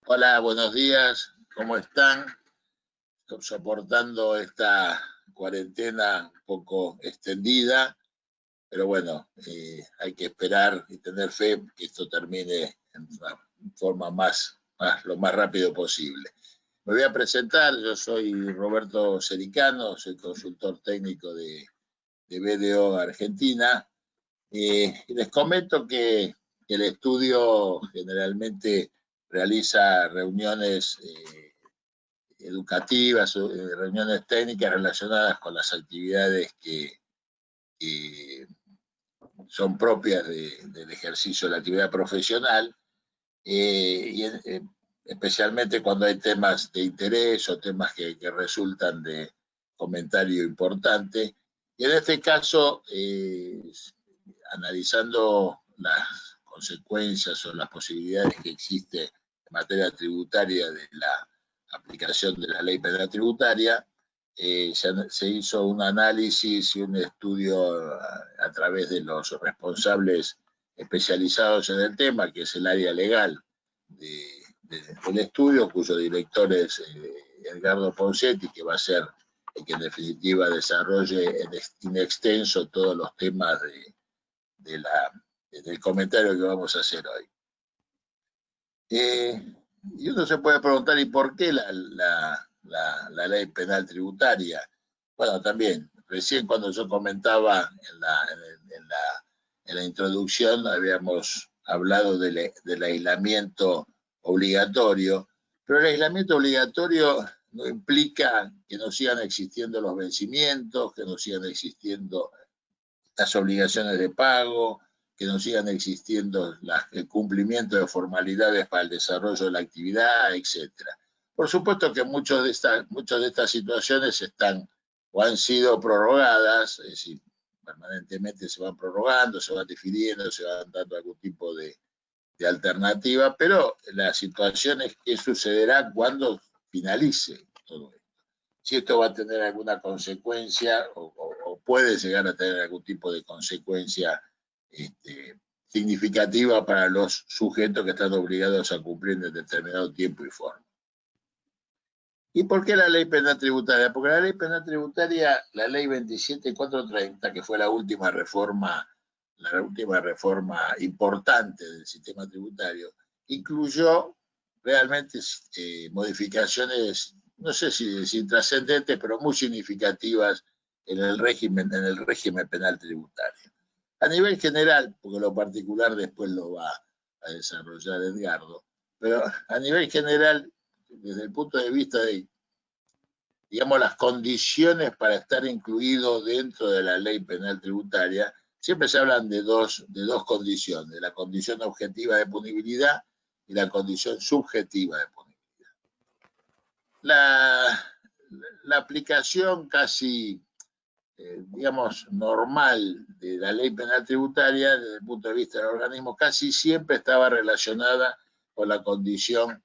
Hola, buenos días, ¿cómo están? Soportando esta cuarentena un poco extendida, pero bueno, hay que esperar y tener fe que esto termine en una forma lo más rápido posible. Me voy a presentar, yo soy Roberto Sericano, soy consultor técnico de BDO Argentina. Les comento que el estudio generalmente realiza reuniones educativas, reuniones técnicas relacionadas con las actividades que son propias del ejercicio de la actividad profesional, especialmente cuando hay temas de interés o temas que resultan de comentario importante. Y en este caso, analizando las consecuencias o las posibilidades que existen en materia tributaria de la aplicación de la ley penal tributaria, se hizo un análisis y un estudio a través de los responsables especializados en el tema, que es el área legal del estudio, cuyo director es Edgardo Poncetti, que va a ser el que en definitiva desarrolle en extenso todos los temas del comentario que vamos a hacer hoy. Y uno se puede preguntar, ¿y por qué la ley penal tributaria? Bueno, también, recién cuando yo comentaba en la introducción, habíamos hablado del aislamiento obligatorio, pero el aislamiento obligatorio no implica que no sigan existiendo los vencimientos, que no sigan existiendo las obligaciones de pago, que no sigan existiendo el cumplimiento de formalidades para el desarrollo de la actividad, etc. Por supuesto que muchas de estas situaciones están o han sido prorrogadas, es decir, permanentemente se van prorrogando, se van definiendo, se van dando algún tipo de alternativa, pero la situación es qué sucederá cuando finalice todo esto. Si esto va a tener alguna consecuencia o puede llegar a tener algún tipo de consecuencia significativa para los sujetos que están obligados a cumplir en determinado tiempo y forma. ¿Y por qué la ley penal tributaria? Porque la ley penal tributaria, la ley 27430, que fue la última reforma importante del sistema tributario, incluyó realmente modificaciones, no sé si intrascendentes, pero muy significativas en el régimen penal tributario. A nivel general, porque lo particular después lo va a desarrollar Edgardo, pero a nivel general, desde el punto de vista de, digamos, las condiciones para estar incluido dentro de la ley penal tributaria, siempre se hablan de dos condiciones, la condición objetiva de punibilidad y la condición subjetiva de punibilidad. La aplicación casi, digamos, normal de la ley penal tributaria, desde el punto de vista del organismo, casi siempre estaba relacionada con la condición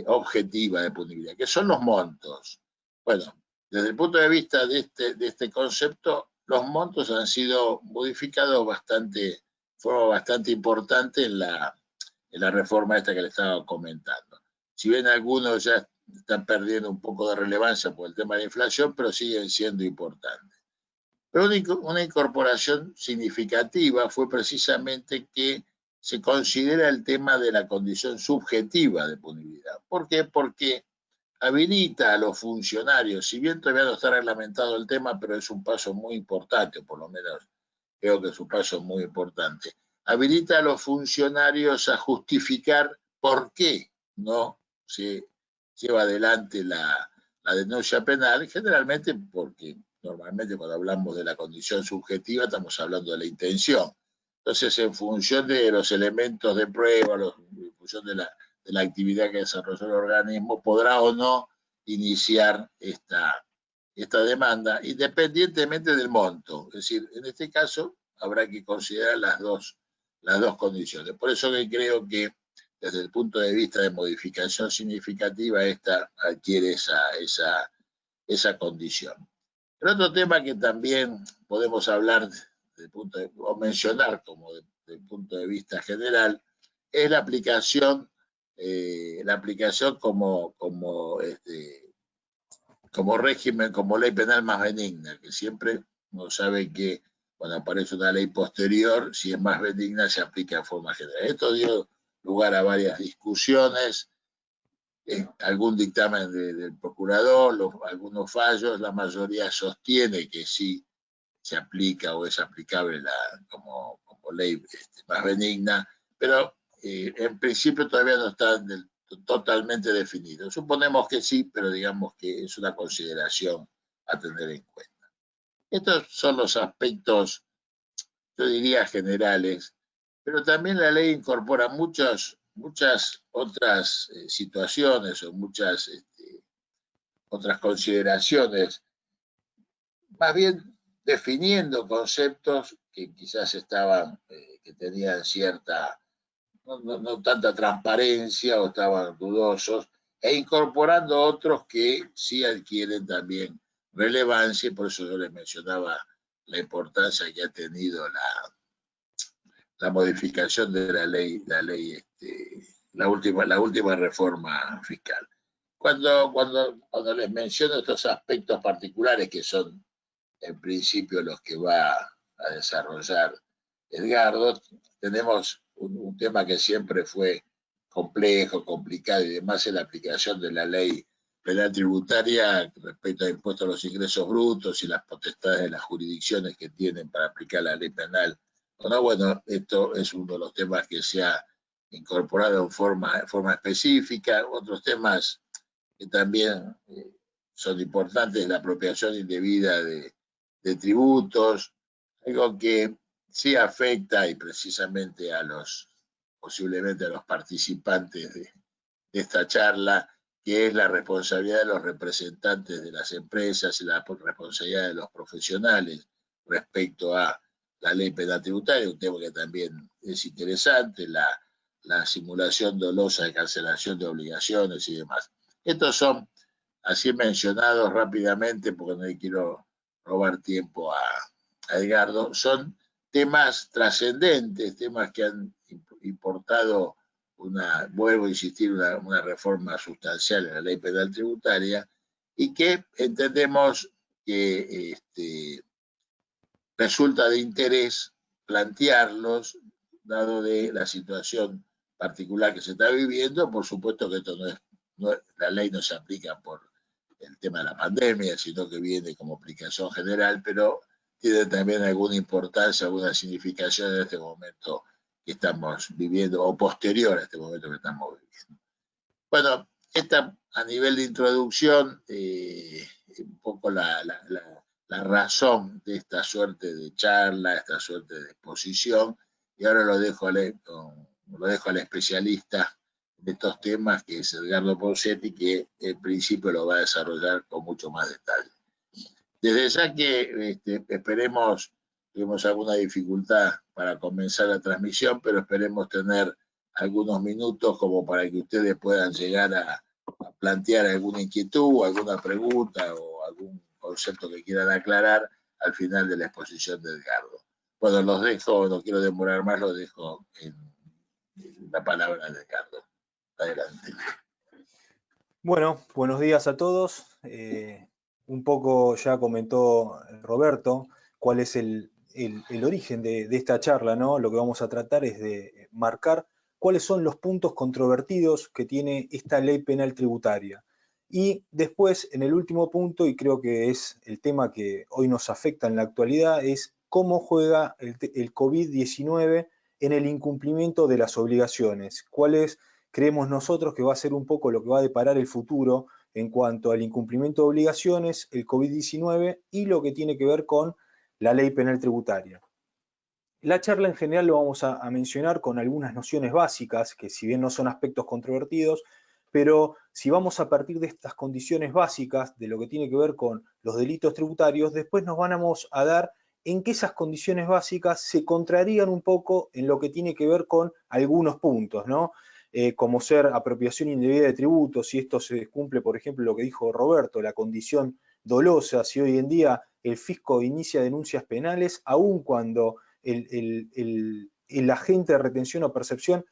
objetiva de punibilidad, que son los montos. Bueno, desde el punto de vista de este concepto, los montos han sido modificados de forma bastante importante en la reforma esta que le estaba comentando. Si bien algunos ya están perdiendo un poco de relevancia por el tema de la inflación, pero siguen siendo importantes. Pero una incorporación significativa fue precisamente que se considera el tema de la condición subjetiva de punibilidad. ¿Por qué? Porque habilita a los funcionarios, si bien todavía no está reglamentado el tema, pero es un paso muy importante, por lo menos creo que es un paso muy importante, habilita a los funcionarios a justificar por qué no se lleva adelante la denuncia penal, generalmente porque normalmente cuando hablamos de la condición subjetiva estamos hablando de la intención. Entonces, en función de los elementos de prueba, en función de la actividad que desarrolló el organismo, podrá o no iniciar esta demanda, independientemente del monto. Es decir, en este caso habrá que considerar las dos condiciones. Por eso que creo que desde el punto de vista de modificación significativa, esta adquiere esa condición. El otro tema que también podemos hablar o mencionar como del punto de vista general es la aplicación la aplicación como régimen, como ley penal más benigna, que siempre uno sabe que cuando aparece una ley posterior, si es más benigna, se aplica en forma general. Esto dio lugar a varias discusiones, algún dictamen del procurador, algunos fallos, la mayoría sostiene que sí se aplica o es aplicable como ley más benigna, pero en principio todavía no está totalmente definido. Suponemos que sí, pero digamos que es una consideración a tener en cuenta. Estos son los aspectos, yo diría, generales, pero también la ley incorpora muchas otras situaciones o muchas otras consideraciones, más bien definiendo conceptos que quizás que tenían cierta, no tanta transparencia o estaban dudosos, e incorporando otros que sí adquieren también relevancia, y por eso yo les mencionaba la importancia que ha tenido la modificación de la última reforma fiscal. Cuando les menciono estos aspectos particulares que son en principio los que va a desarrollar Edgardo, tenemos un tema que siempre fue complejo, complicado y demás, es la aplicación de la ley penal tributaria respecto a impuestos a los ingresos brutos y las potestades de las jurisdicciones que tienen para aplicar la ley penal. Bueno, esto es uno de los temas que se ha incorporado en forma específica. Otros temas que también son importantes, la apropiación indebida de tributos, algo que sí afecta y precisamente posiblemente a los participantes de esta charla, que es la responsabilidad de los representantes de las empresas y la responsabilidad de los profesionales respecto a la ley penal tributaria, un tema que también es interesante, la simulación dolosa de cancelación de obligaciones y demás. Estos son así mencionados rápidamente, porque no le quiero robar tiempo a Edgardo, son temas trascendentes, temas que han importado vuelvo a insistir, una reforma sustancial en la ley penal tributaria, y que entendemos que resulta de interés plantearlos, dado de la situación particular que se está viviendo. Por supuesto que esto la ley no se aplica por el tema de la pandemia, sino que viene como aplicación general, pero tiene también alguna importancia, alguna significación en este momento que estamos viviendo, o posterior a este momento que estamos viviendo. Bueno, esta a nivel de introducción, un poco la razón de esta suerte de charla, esta suerte de exposición, y ahora lo dejo al especialista de estos temas, que es Edgardo Poncetti, que en principio lo va a desarrollar con mucho más detalle. Desde ya que esperemos, tuvimos alguna dificultad para comenzar la transmisión, pero esperemos tener algunos minutos como para que ustedes puedan llegar a plantear alguna inquietud, alguna pregunta o algún concepto que quieran aclarar al final de la exposición de Edgardo. Bueno, los dejo, no quiero demorar más, los dejo en la palabra de Edgardo. Adelante. Bueno, buenos días a todos. Un poco ya comentó Roberto cuál es el origen de esta charla, ¿no? Lo que vamos a tratar es de marcar cuáles son los puntos controvertidos que tiene esta ley penal tributaria. Y después, en el último punto, y creo que es el tema que hoy nos afecta en la actualidad, es cómo juega el COVID-19 en el incumplimiento de las obligaciones. ¿Cuáles creemos nosotros que va a ser un poco lo que va a deparar el futuro en cuanto al incumplimiento de obligaciones, el COVID-19 y lo que tiene que ver con la ley penal tributaria? La charla en general lo vamos a mencionar con algunas nociones básicas, que si bien no son aspectos controvertidos, pero si vamos a partir de estas condiciones básicas, de lo que tiene que ver con los delitos tributarios, después nos vamos a dar en que esas condiciones básicas se contrarían un poco en lo que tiene que ver con algunos puntos, ¿no? Como ser apropiación indebida de tributos, si esto se cumple, por ejemplo, lo que dijo Roberto, la condición dolosa, si hoy en día el fisco inicia denuncias penales, aun cuando el agente de retención o percepción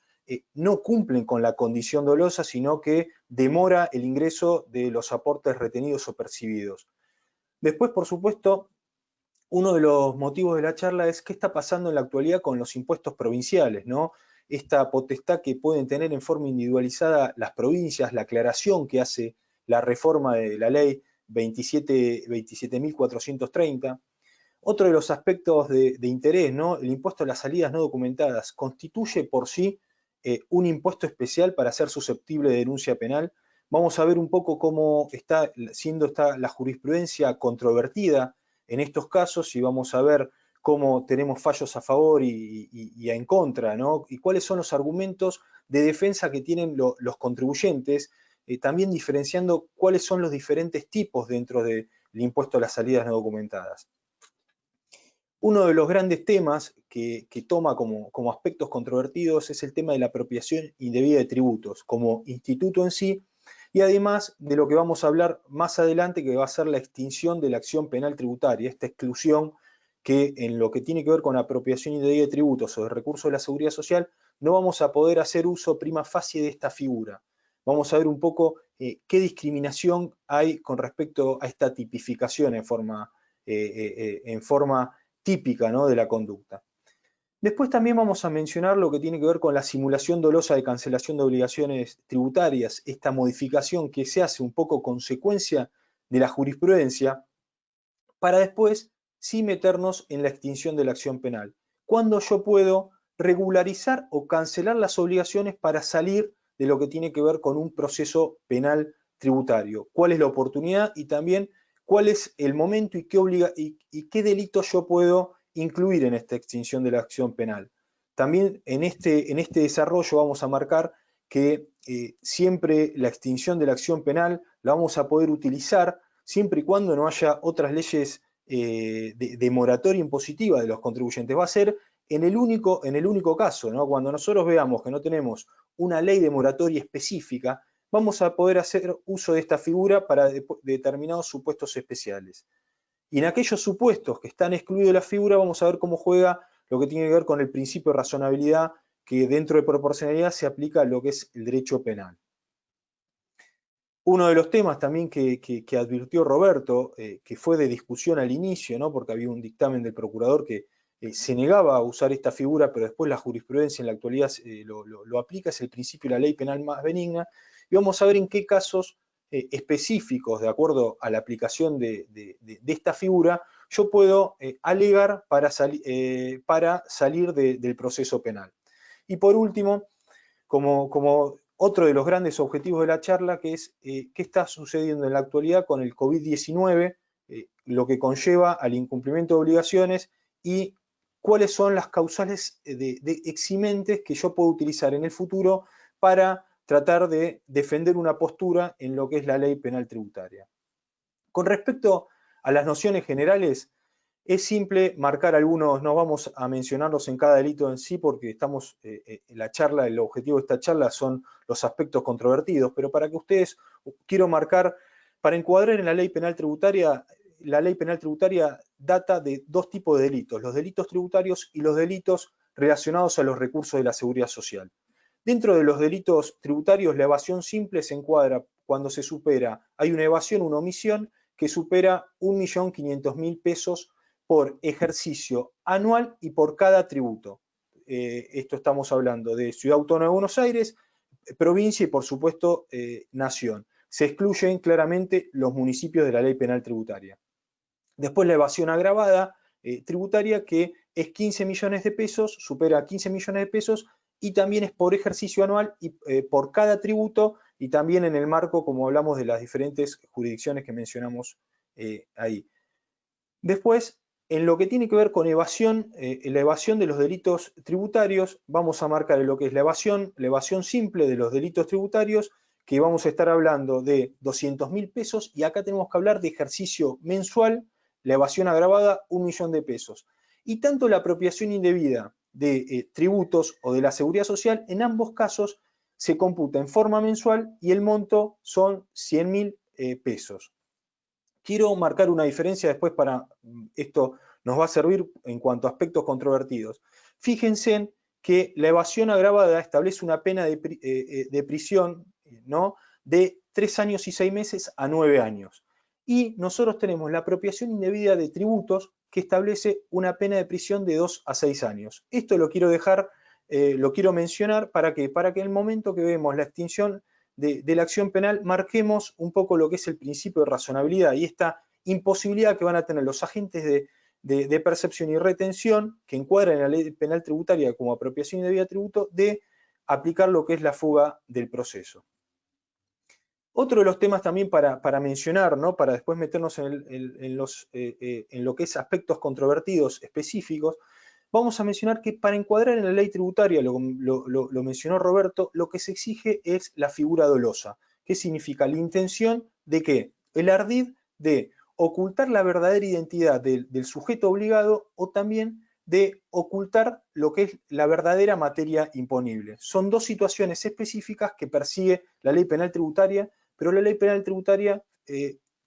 no cumplen con la condición dolosa, sino que demora el ingreso de los aportes retenidos o percibidos. Después, por supuesto, uno de los motivos de la charla es qué está pasando en la actualidad con los impuestos provinciales, ¿no? Esta potestad que pueden tener en forma individualizada las provincias, la aclaración que hace la reforma de la ley 27.430. Otro de los aspectos de interés, ¿no? El impuesto a las salidas no documentadas constituye por sí un impuesto especial para ser susceptible de denuncia penal. Vamos a ver un poco cómo está siendo la jurisprudencia controvertida en estos casos y vamos a ver cómo tenemos fallos a favor y en contra, ¿no? Y cuáles son los argumentos de defensa que tienen los contribuyentes, también diferenciando cuáles son los diferentes tipos dentro del impuesto a las salidas no documentadas. Uno de los grandes temas que toma como aspectos controvertidos es el tema de la apropiación indebida de tributos como instituto en sí, y además de lo que vamos a hablar más adelante, que va a ser la extinción de la acción penal tributaria, esta exclusión que en lo que tiene que ver con apropiación indebida de tributos o de recursos de la seguridad social, no vamos a poder hacer uso prima facie de esta figura. Vamos a ver un poco qué discriminación hay con respecto a esta tipificación en forma típica, ¿no?, de la conducta. Después también vamos a mencionar lo que tiene que ver con la simulación dolosa de cancelación de obligaciones tributarias, esta modificación que se hace un poco consecuencia de la jurisprudencia, para después sí meternos en la extinción de la acción penal. Cuando yo puedo regularizar o cancelar las obligaciones para salir de lo que tiene que ver con un proceso penal tributario. ¿Cuál es la oportunidad? Y también cuál es el momento y qué delitos yo puedo incluir en esta extinción de la acción penal. También en este desarrollo vamos a marcar que siempre la extinción de la acción penal la vamos a poder utilizar siempre y cuando no haya otras leyes de moratoria impositiva de los contribuyentes. Va a ser en el único caso, ¿no? Cuando nosotros veamos que no tenemos una ley de moratoria específica, vamos a poder hacer uso de esta figura para determinados supuestos especiales. Y en aquellos supuestos que están excluidos de la figura, vamos a ver cómo juega lo que tiene que ver con el principio de razonabilidad, que dentro de proporcionalidad se aplica a lo que es el derecho penal. Uno de los temas también que advirtió Roberto, que fue de discusión al inicio, ¿no?, porque había un dictamen del procurador que se negaba a usar esta figura, pero después la jurisprudencia en la actualidad lo aplica, es el principio de la ley penal más benigna, y vamos a ver en qué casos específicos, de acuerdo a la aplicación de esta figura, yo puedo alegar para salir del proceso penal. Y por último, como otro de los grandes objetivos de la charla, que es qué está sucediendo en la actualidad con el COVID-19, lo que conlleva al incumplimiento de obligaciones y cuáles son las causales de eximentes que yo puedo utilizar en el futuro para tratar de defender una postura en lo que es la ley penal tributaria. Con respecto a las nociones generales, es simple marcar algunos, no vamos a mencionarlos en cada delito en sí porque estamos la charla, el objetivo de esta charla son los aspectos controvertidos, pero para que ustedes, quiero marcar, para encuadrar en la ley penal tributaria data de dos tipos de delitos, los delitos tributarios y los delitos relacionados a los recursos de la seguridad social. Dentro de los delitos tributarios, la evasión simple se encuadra cuando se supera, hay una evasión, una omisión que supera 1.500.000 pesos por ejercicio anual y por cada tributo. Esto estamos hablando de Ciudad Autónoma de Buenos Aires, provincia y por supuesto nación. Se excluyen claramente los municipios de la ley penal tributaria. Después la evasión agravada tributaria, que es 15 millones de pesos, supera 15 millones de pesos y también es por ejercicio anual y por cada tributo y también en el marco, como hablamos, de las diferentes jurisdicciones que mencionamos ahí. Después, en lo que tiene que ver con evasión, la evasión de los delitos tributarios, vamos a marcar en lo que es la evasión simple de los delitos tributarios, que vamos a estar hablando de 200.000 pesos, y acá tenemos que hablar de ejercicio mensual, la evasión agravada, 1 millón de pesos. Y tanto la apropiación indebida de tributos o de la seguridad social, en ambos casos se computa en forma mensual y el monto son 100.000 pesos. Quiero marcar una diferencia después para esto nos va a servir en cuanto a aspectos controvertidos. Fíjense que la evasión agravada establece una pena de prisión, ¿no?, de 3 años y 6 meses a 9 años. Y nosotros tenemos la apropiación indebida de tributos, que establece una pena de prisión de 2 a 6 años. Esto lo quiero dejar, lo quiero mencionar para que en el momento que vemos la extinción de la acción penal, marquemos un poco lo que es el principio de razonabilidad y esta imposibilidad que van a tener los agentes de percepción y retención, que encuadran en la ley penal tributaria como apropiación indebida de tributo, de aplicar lo que es la fuga del proceso. Otro de los temas también para mencionar, ¿no?, para después meternos en lo que es aspectos controvertidos específicos, vamos a mencionar que para encuadrar en la ley tributaria, lo mencionó Roberto, lo que se exige es la figura dolosa. ¿Qué significa? La intención de que el ardid de ocultar la verdadera identidad del sujeto obligado o también de ocultar lo que es la verdadera materia imponible. Son dos situaciones específicas que persigue la ley penal tributaria, pero la ley penal tributaria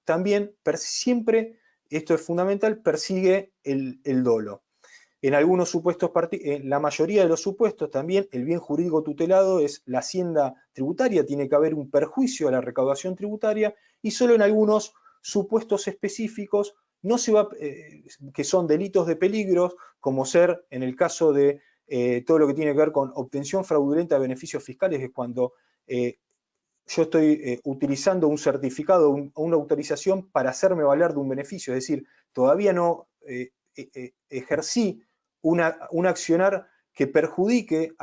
también siempre, esto es fundamental, persigue el dolo. En algunos supuestos, en la mayoría de los supuestos también el bien jurídico tutelado es la hacienda tributaria, tiene que haber un perjuicio a la recaudación tributaria, y solo en algunos supuestos específicos no se va, que son delitos de peligro, como ser en el caso de todo lo que tiene que ver con obtención fraudulenta de beneficios fiscales, que es cuando yo estoy utilizando un certificado o una autorización para hacerme valer de un beneficio, es decir, todavía no ejercí un accionar que perjudique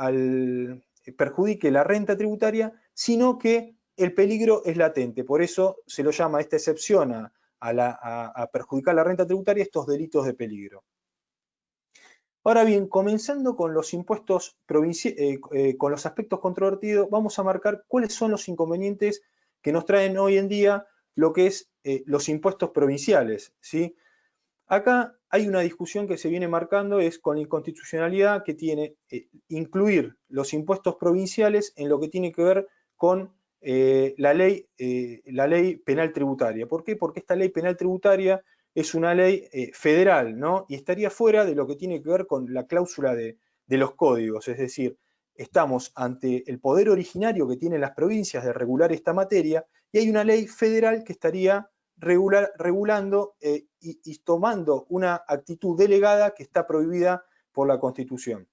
la renta tributaria, sino que el peligro es latente. Por eso se lo llama esta excepción a perjudicar la renta tributaria estos delitos de peligro. Ahora bien, comenzando con los impuestos con los aspectos controvertidos, vamos a marcar cuáles son los inconvenientes que nos traen hoy en día lo que es los impuestos provinciales, ¿sí? Acá hay una discusión que se viene marcando, es con la inconstitucionalidad que tiene incluir los impuestos provinciales en lo que tiene que ver con la ley penal tributaria. ¿Por qué? Porque esta ley penal tributaria es una ley federal, ¿no? Y estaría fuera de lo que tiene que ver con la cláusula de los códigos, es decir, estamos ante el poder originario que tienen las provincias de regular esta materia, y hay una ley federal que estaría regulando y tomando una actitud delegada que está prohibida por la Constitución.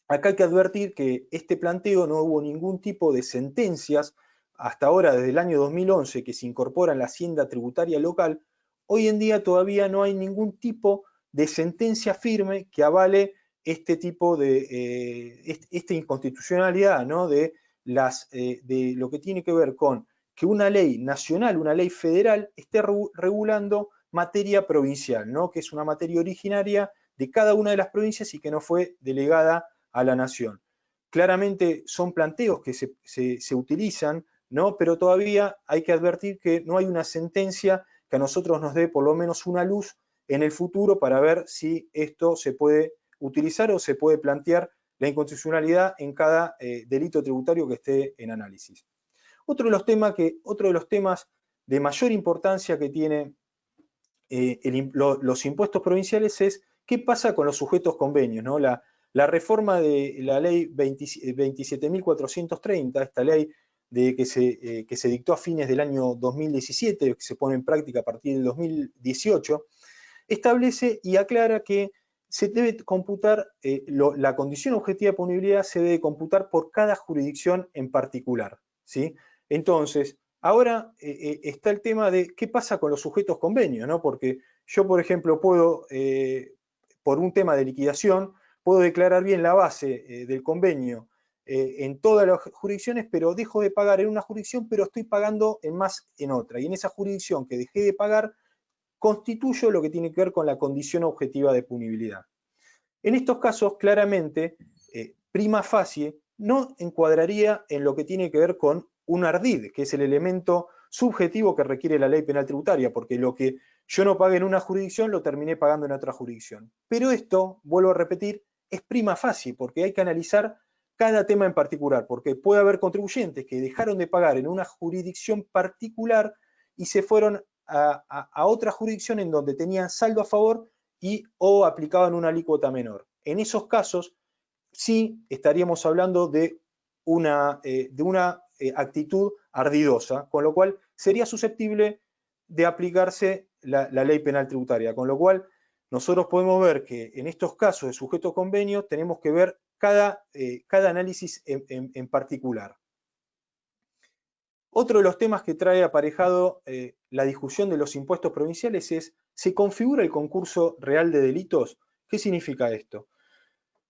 Acá hay que advertir que este planteo no hubo ningún tipo de sentencias hasta ahora, desde el año 2011, que se incorpora en la hacienda tributaria local. Hoy en día todavía no hay ningún tipo de sentencia firme que avale este tipo de esta inconstitucionalidad, ¿no?, de lo que tiene que ver con que una ley nacional, una ley federal, esté regulando materia provincial, ¿no?, que es una materia originaria de cada una de las provincias y que no fue delegada a la nación. Claramente son planteos que se utilizan, ¿no?, pero todavía hay que advertir que no hay una sentencia que a nosotros nos dé por lo menos una luz en el futuro para ver si esto se puede utilizar o se puede plantear la inconstitucionalidad en cada delito tributario que esté en análisis. Otro de los temas de mayor importancia que tiene los impuestos provinciales es qué pasa con los sujetos convenios, ¿no? La reforma de la ley 27.430, esta ley que se dictó a fines del año 2017, que se pone en práctica a partir del 2018, establece y aclara que se debe computar, la condición objetiva de punibilidad se debe computar por cada jurisdicción en particular, ¿sí? Entonces, ahora está el tema de qué pasa con los sujetos convenios, ¿no? Porque yo, por ejemplo, puedo, por un tema de liquidación, puedo declarar bien la base del convenio en todas las jurisdicciones, pero dejo de pagar en una jurisdicción, pero estoy pagando más en otra. Y en esa jurisdicción que dejé de pagar, constituyo lo que tiene que ver con la condición objetiva de punibilidad. En estos casos, claramente, prima facie no encuadraría en lo que tiene que ver con un ardid, que es el elemento subjetivo que requiere la ley penal tributaria, porque lo que yo no pagué en una jurisdicción lo terminé pagando en otra jurisdicción. Pero esto, vuelvo a repetir, es prima facie, porque hay que analizar cada tema en particular, porque puede haber contribuyentes que dejaron de pagar en una jurisdicción particular y se fueron a otra jurisdicción en donde tenían saldo a favor o aplicaban una alícuota menor. En esos casos, sí estaríamos hablando de una actitud ardidosa, con lo cual sería susceptible de aplicarse la ley penal tributaria, con lo cual nosotros podemos ver que en estos casos de sujeto convenio tenemos que ver cada análisis en particular. Otro de los temas que trae aparejado la discusión de los impuestos provinciales es, ¿se configura el concurso real de delitos? ¿Qué significa esto?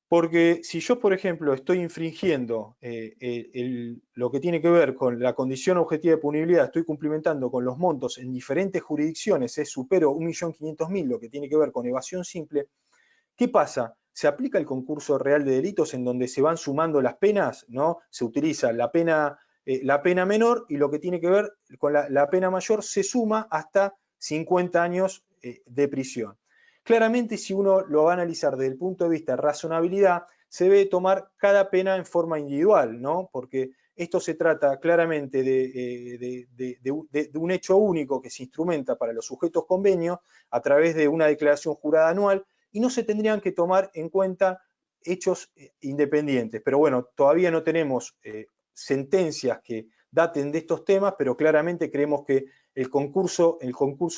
Porque si yo, por ejemplo, estoy infringiendo lo que tiene que ver con la condición objetiva de punibilidad, estoy cumplimentando con los montos en diferentes jurisdicciones, supero 1.500.000, lo que tiene que ver con evasión simple, ¿qué pasa? Se aplica el concurso real de delitos en donde se van sumando las penas, ¿no? Se utiliza la pena menor y lo que tiene que ver con la pena mayor se suma hasta 50 años de prisión. Claramente, si uno lo va a analizar desde el punto de vista de razonabilidad, se debe tomar cada pena en forma individual, ¿no? Porque esto se trata claramente de un hecho único que se instrumenta para los sujetos convenios a través de una declaración jurada anual y no se tendrían que tomar en cuenta hechos independientes. Pero bueno, todavía no tenemos sentencias que daten de estos temas, pero claramente creemos que el concurso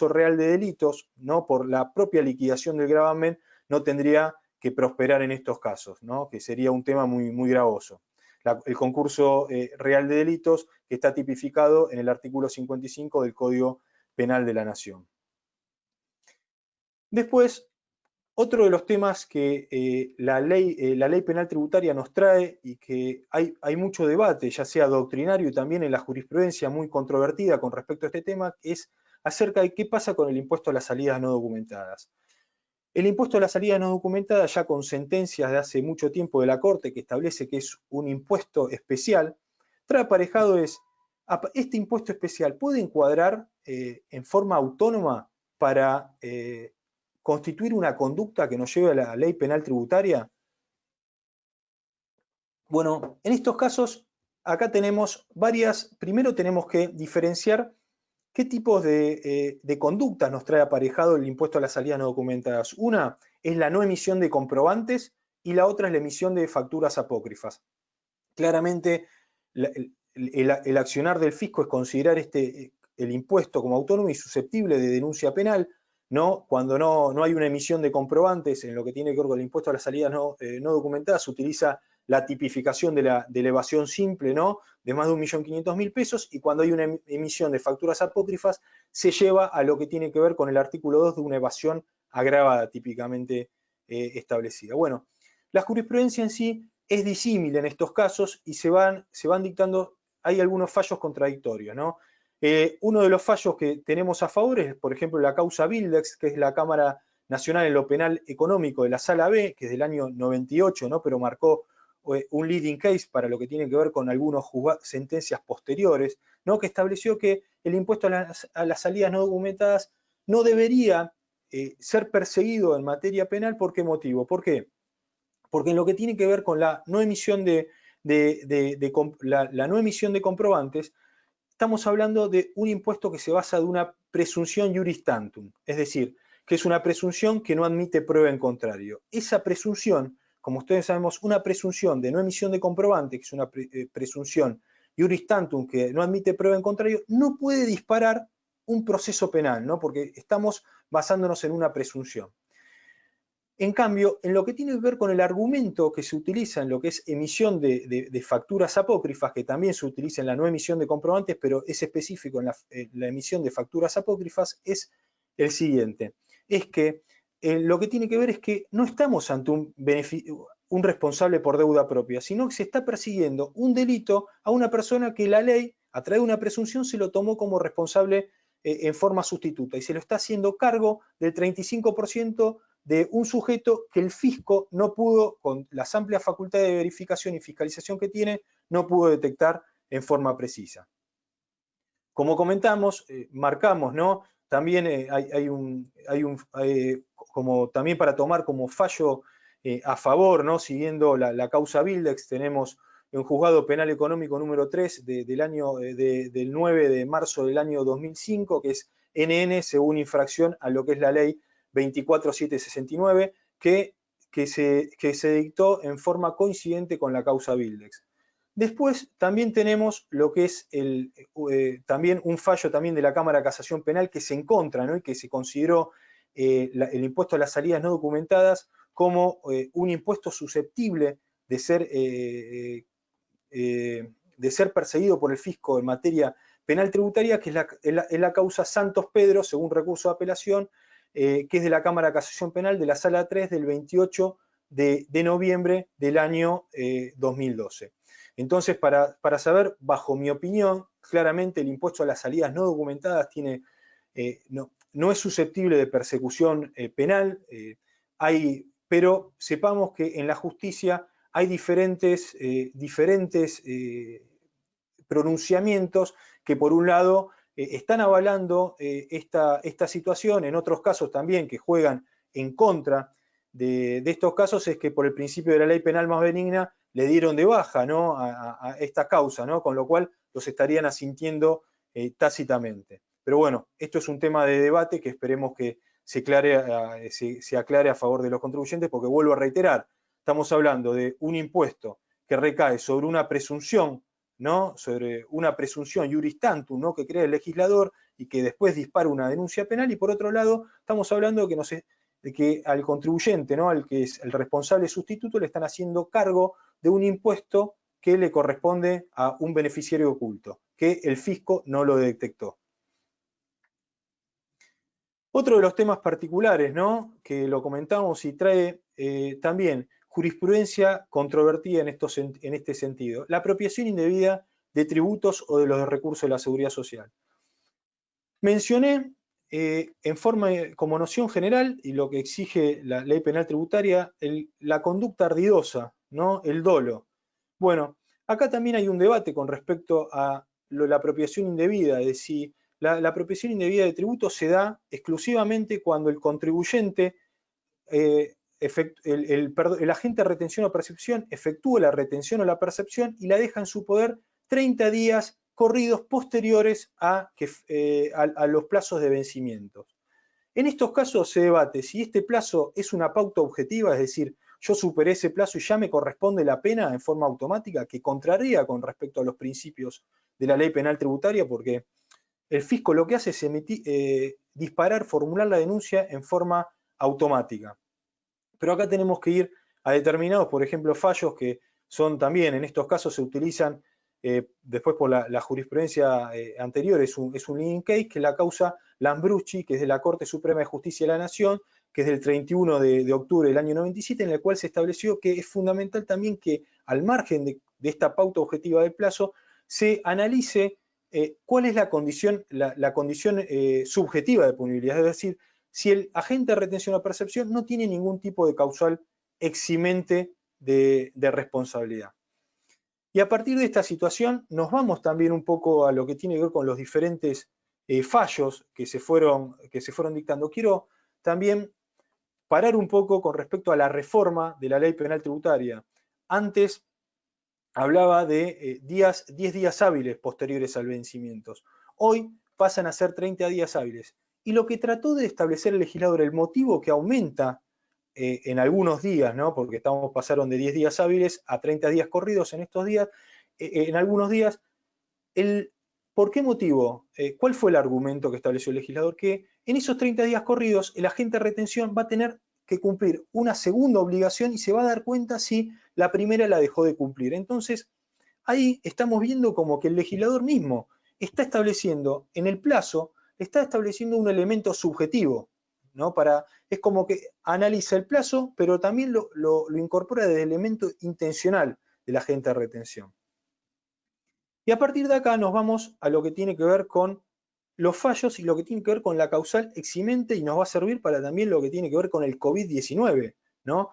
real de delitos, ¿no? Por la propia liquidación del gravamen, no tendría que prosperar en estos casos, ¿no? Que sería un tema muy, muy gravoso. El concurso real de delitos que está tipificado en el artículo 55 del Código Penal de la Nación. Después, otro de los temas que la ley penal tributaria nos trae y que hay mucho debate, ya sea doctrinario y también en la jurisprudencia muy controvertida con respecto a este tema, es acerca de qué pasa con el impuesto a las salidas no documentadas. El impuesto a las salidas no documentadas, ya con sentencias de hace mucho tiempo de la Corte que establece que es un impuesto especial, trae aparejado este impuesto especial puede encuadrar en forma autónoma para constituir una conducta que nos lleve a la ley penal tributaria. Bueno, en estos casos, acá tenemos primero tenemos que diferenciar qué tipos de conductas nos trae aparejado el impuesto a las salidas no documentadas. Una es la no emisión de comprobantes y la otra es la emisión de facturas apócrifas. Claramente, el accionar del fisco es considerar el impuesto como autónomo y susceptible de denuncia penal, ¿no? Cuando no hay una emisión de comprobantes en lo que tiene que ver con el impuesto a las salidas no documentadas, se utiliza la tipificación de la evasión simple, ¿no? De más de 1.500.000 pesos, y cuando hay una emisión de facturas apócrifas, se lleva a lo que tiene que ver con el artículo 2 de una evasión agravada típicamente establecida. Bueno, la jurisprudencia en sí es disímil en estos casos y se van dictando, hay algunos fallos contradictorios, ¿no? Uno de los fallos que tenemos a favor es, por ejemplo, la causa Bildex, que es la Cámara Nacional en lo Penal Económico de la Sala B, que es del año 98, ¿no? Pero marcó un leading case para lo que tiene que ver con algunas sentencias posteriores, ¿no? Que estableció que el impuesto a las salidas no documentadas no debería ser perseguido en materia penal. ¿Por qué motivo? ¿Por qué? Porque en lo que tiene que ver con la no emisión la no emisión de comprobantes, estamos hablando de un impuesto que se basa de una presunción iuris tantum, es decir, que es una presunción que no admite prueba en contrario. Esa presunción, como ustedes sabemos, una presunción de no emisión de comprobantes, que es una presunción iuris tantum que no admite prueba en contrario, no puede disparar un proceso penal, ¿no? Porque estamos basándonos en una presunción. En cambio, en lo que tiene que ver con el argumento que se utiliza en lo que es emisión de facturas apócrifas, que también se utiliza en la no emisión de comprobantes, pero es específico en la emisión de facturas apócrifas, es el siguiente. Es que lo que tiene que ver es que no estamos ante un responsable por deuda propia, sino que se está persiguiendo un delito a una persona que la ley, a través de una presunción, se lo tomó como responsable en forma sustituta y se lo está haciendo cargo del 35% de un sujeto que el fisco no pudo, con las amplias facultades de verificación y fiscalización que tiene, no pudo detectar en forma precisa. Como comentamos, marcamos, ¿no? También como también para tomar como fallo a favor, ¿no? Siguiendo la causa Bildex, tenemos un juzgado penal económico número 3 del 9 de marzo del año 2005, que es NN según infracción a lo que es la ley 24769, que que se dictó en forma coincidente con la causa Bildex. Después también tenemos lo que es también un fallo también de la Cámara de Casación Penal que se encontra, ¿no? Y que se consideró el impuesto a las salidas no documentadas como un impuesto susceptible de ser perseguido por el fisco en materia penal tributaria, que es la causa Santos Pedro, según recurso de apelación, que es de la Cámara de Casación Penal de la Sala 3 del 28 de noviembre del año 2012. Entonces, para saber, bajo mi opinión, claramente el impuesto a las salidas no documentadas no es susceptible de persecución penal, pero sepamos que en la justicia hay diferentes pronunciamientos que por un lado están avalando esta situación, en otros casos también que juegan en contra de estos casos, es que por el principio de la ley penal más benigna le dieron de baja, ¿no? a esta causa, ¿no? Con lo cual los estarían asintiendo tácitamente. Pero bueno, esto es un tema de debate que esperemos que se aclare a favor de los contribuyentes, porque vuelvo a reiterar, estamos hablando de un impuesto que recae sobre una presunción, ¿no? Sobre una presunción iuris tantum, ¿no? Que crea el legislador y que después dispara una denuncia penal, y por otro lado estamos hablando de que al contribuyente, ¿no? Al que es el responsable sustituto, le están haciendo cargo de un impuesto que le corresponde a un beneficiario oculto, que el fisco no lo detectó. Otro de los temas particulares, ¿no? Que lo comentamos y trae también jurisprudencia controvertida en este sentido: la apropiación indebida de tributos o de los recursos de la seguridad social. Mencioné como noción general, y lo que exige la ley penal tributaria, la conducta ardidosa, ¿no? El dolo. Bueno, acá también hay un debate con respecto a la apropiación indebida, es decir, la apropiación indebida de tributos se da exclusivamente cuando el contribuyente, el agente de retención o percepción, efectúa la retención o la percepción y la deja en su poder 30 días corridos posteriores a los plazos de vencimiento. En estos casos se debate si este plazo es una pauta objetiva, es decir, yo superé ese plazo y ya me corresponde la pena en forma automática, que contraría con respecto a los principios de la ley penal tributaria, porque el fisco lo que hace es disparar, formular la denuncia en forma automática. Pero acá tenemos que ir a determinados, por ejemplo, fallos que son también, en estos casos se utilizan después por la jurisprudencia anterior, es un leading case, que es la causa Lambrucci, que es de la Corte Suprema de Justicia de la Nación, que es del 31 de octubre del año 97, en la cual se estableció que es fundamental también que, al margen de esta pauta objetiva del plazo, se analice cuál es la condición subjetiva de punibilidad, es decir, si el agente de retención o percepción no tiene ningún tipo de causal eximente de responsabilidad. Y a partir de esta situación nos vamos también un poco a lo que tiene que ver con los diferentes fallos que se fueron dictando. Quiero también parar un poco con respecto a la reforma de la ley penal tributaria. Antes hablaba de 10 días hábiles posteriores al vencimiento. Hoy pasan a ser 30 días hábiles. Y lo que trató de establecer el legislador, el motivo que aumenta en algunos días, ¿no? Porque pasaron de 10 días hábiles a 30 días corridos en estos días, en algunos días. ¿Por qué motivo? ¿Cuál fue el argumento que estableció el legislador? Que en esos 30 días corridos el agente de retención va a tener que cumplir una segunda obligación y se va a dar cuenta si la primera la dejó de cumplir. Entonces, ahí estamos viendo como que el legislador mismo está estableciendo en el plazo, está estableciendo un elemento subjetivo, ¿no? Es como que analiza el plazo, pero también lo incorpora desde el elemento intencional del agente de retención. Y a partir de acá nos vamos a lo que tiene que ver con los fallos y lo que tiene que ver con la causal eximente, y nos va a servir para también lo que tiene que ver con el COVID-19, ¿no?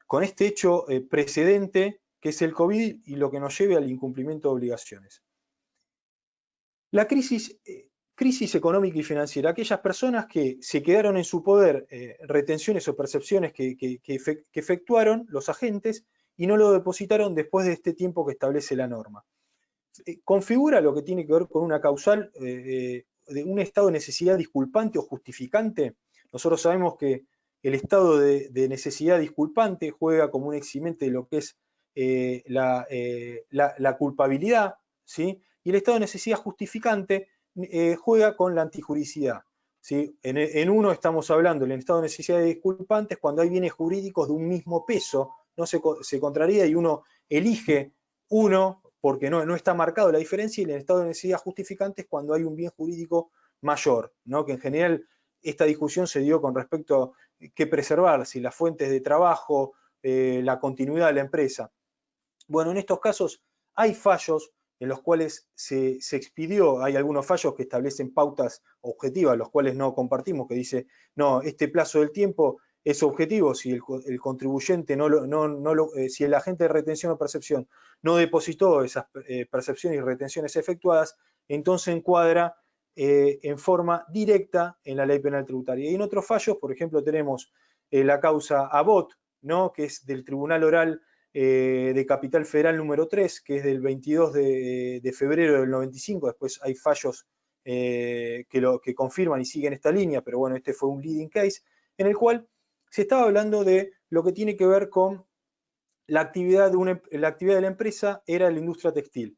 Con este hecho precedente que es el COVID y lo que nos lleve al incumplimiento de obligaciones. La crisis económica y financiera, aquellas personas que se quedaron en su poder retenciones o percepciones que efectuaron los agentes y no lo depositaron después de este tiempo que establece la norma. Configura lo que tiene que ver con una causal de un estado de necesidad disculpante o justificante. Nosotros sabemos que el estado de necesidad disculpante juega como un eximente de lo que es la culpabilidad, ¿sí? Y el estado de necesidad justificante juega con la antijuricidad. ¿Sí? En uno estamos hablando del estado de necesidad de disculpantes cuando hay bienes jurídicos de un mismo peso, no se contraría y uno elige uno porque no está marcado la diferencia, y el estado de necesidad justificante es cuando hay un bien jurídico mayor, ¿no? Que en general esta discusión se dio con respecto a qué preservar, si las fuentes de trabajo, la continuidad de la empresa. Bueno, en estos casos hay fallos en los cuales se expidió, hay algunos fallos que establecen pautas objetivas, los cuales no compartimos, que dice, no, este plazo del tiempo es objetivo, si el contribuyente si el agente de retención o percepción no depositó esas percepciones y retenciones efectuadas, entonces encuadra en forma directa en la ley penal tributaria. Y en otros fallos, por ejemplo, tenemos la causa Abot, ¿no? Que es del Tribunal Oral de Capital Federal número 3, que es del 22 de febrero del 95, después hay fallos que confirman y siguen esta línea, pero bueno, este fue un leading case, en el cual se estaba hablando de lo que tiene que ver con la actividad de la empresa era la industria textil.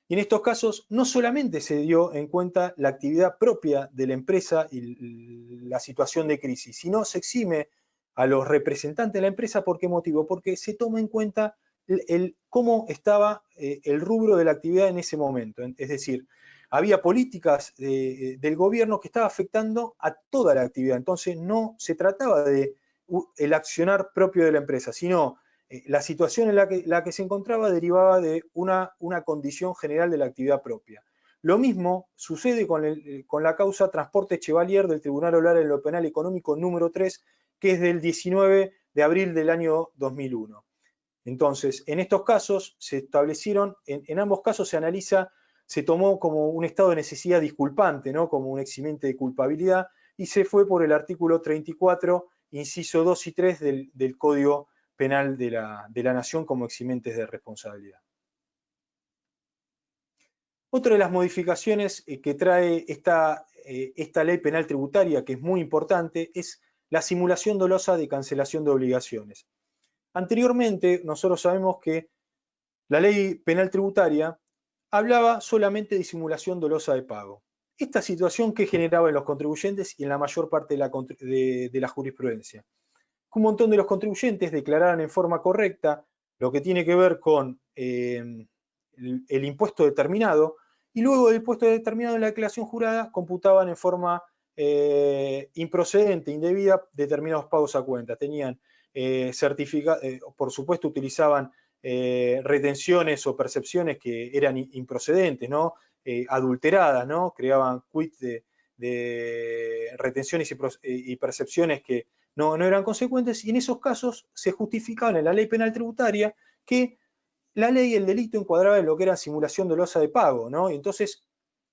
Y en estos casos no solamente se dio en cuenta la actividad propia de la empresa y la situación de crisis, sino se exime a los representantes de la empresa. ¿Por qué motivo? Porque se toma en cuenta cómo estaba el rubro de la actividad en ese momento. Es decir, había políticas del gobierno que estaba afectando a toda la actividad. Entonces no se trataba de el accionar propio de la empresa, sino la situación en la que se encontraba derivaba de una condición general de la actividad propia. Lo mismo sucede con la causa Transporte Chevalier del Tribunal Oral en lo Penal Económico número 3, que es del 19 de abril del año 2001. Entonces, en estos casos se establecieron, en ambos casos se tomó como un estado de necesidad disculpante, ¿no? Como un eximente de culpabilidad, y se fue por el artículo 34, inciso 2 y 3 del Código Penal de la Nación como eximentes de responsabilidad. Otra de las modificaciones que trae esta ley penal tributaria, que es muy importante, es la simulación dolosa de cancelación de obligaciones. Anteriormente, nosotros sabemos que la ley penal tributaria hablaba solamente de simulación dolosa de pago. Esta situación que generaba en los contribuyentes y en la mayor parte de la jurisprudencia. Un montón de los contribuyentes declararan en forma correcta lo que tiene que ver con el impuesto determinado, y luego del impuesto determinado en la declaración jurada computaban en forma improcedente, indebida, determinados pagos a cuenta. Tenían por supuesto utilizaban retenciones o percepciones que eran improcedentes, ¿no? Adulteradas, ¿no? Creaban quits de retenciones y percepciones que no eran consecuentes, y en esos casos se justificaban en la ley penal tributaria que la ley, el delito encuadraba en lo que era simulación dolosa de pago, ¿no? Y entonces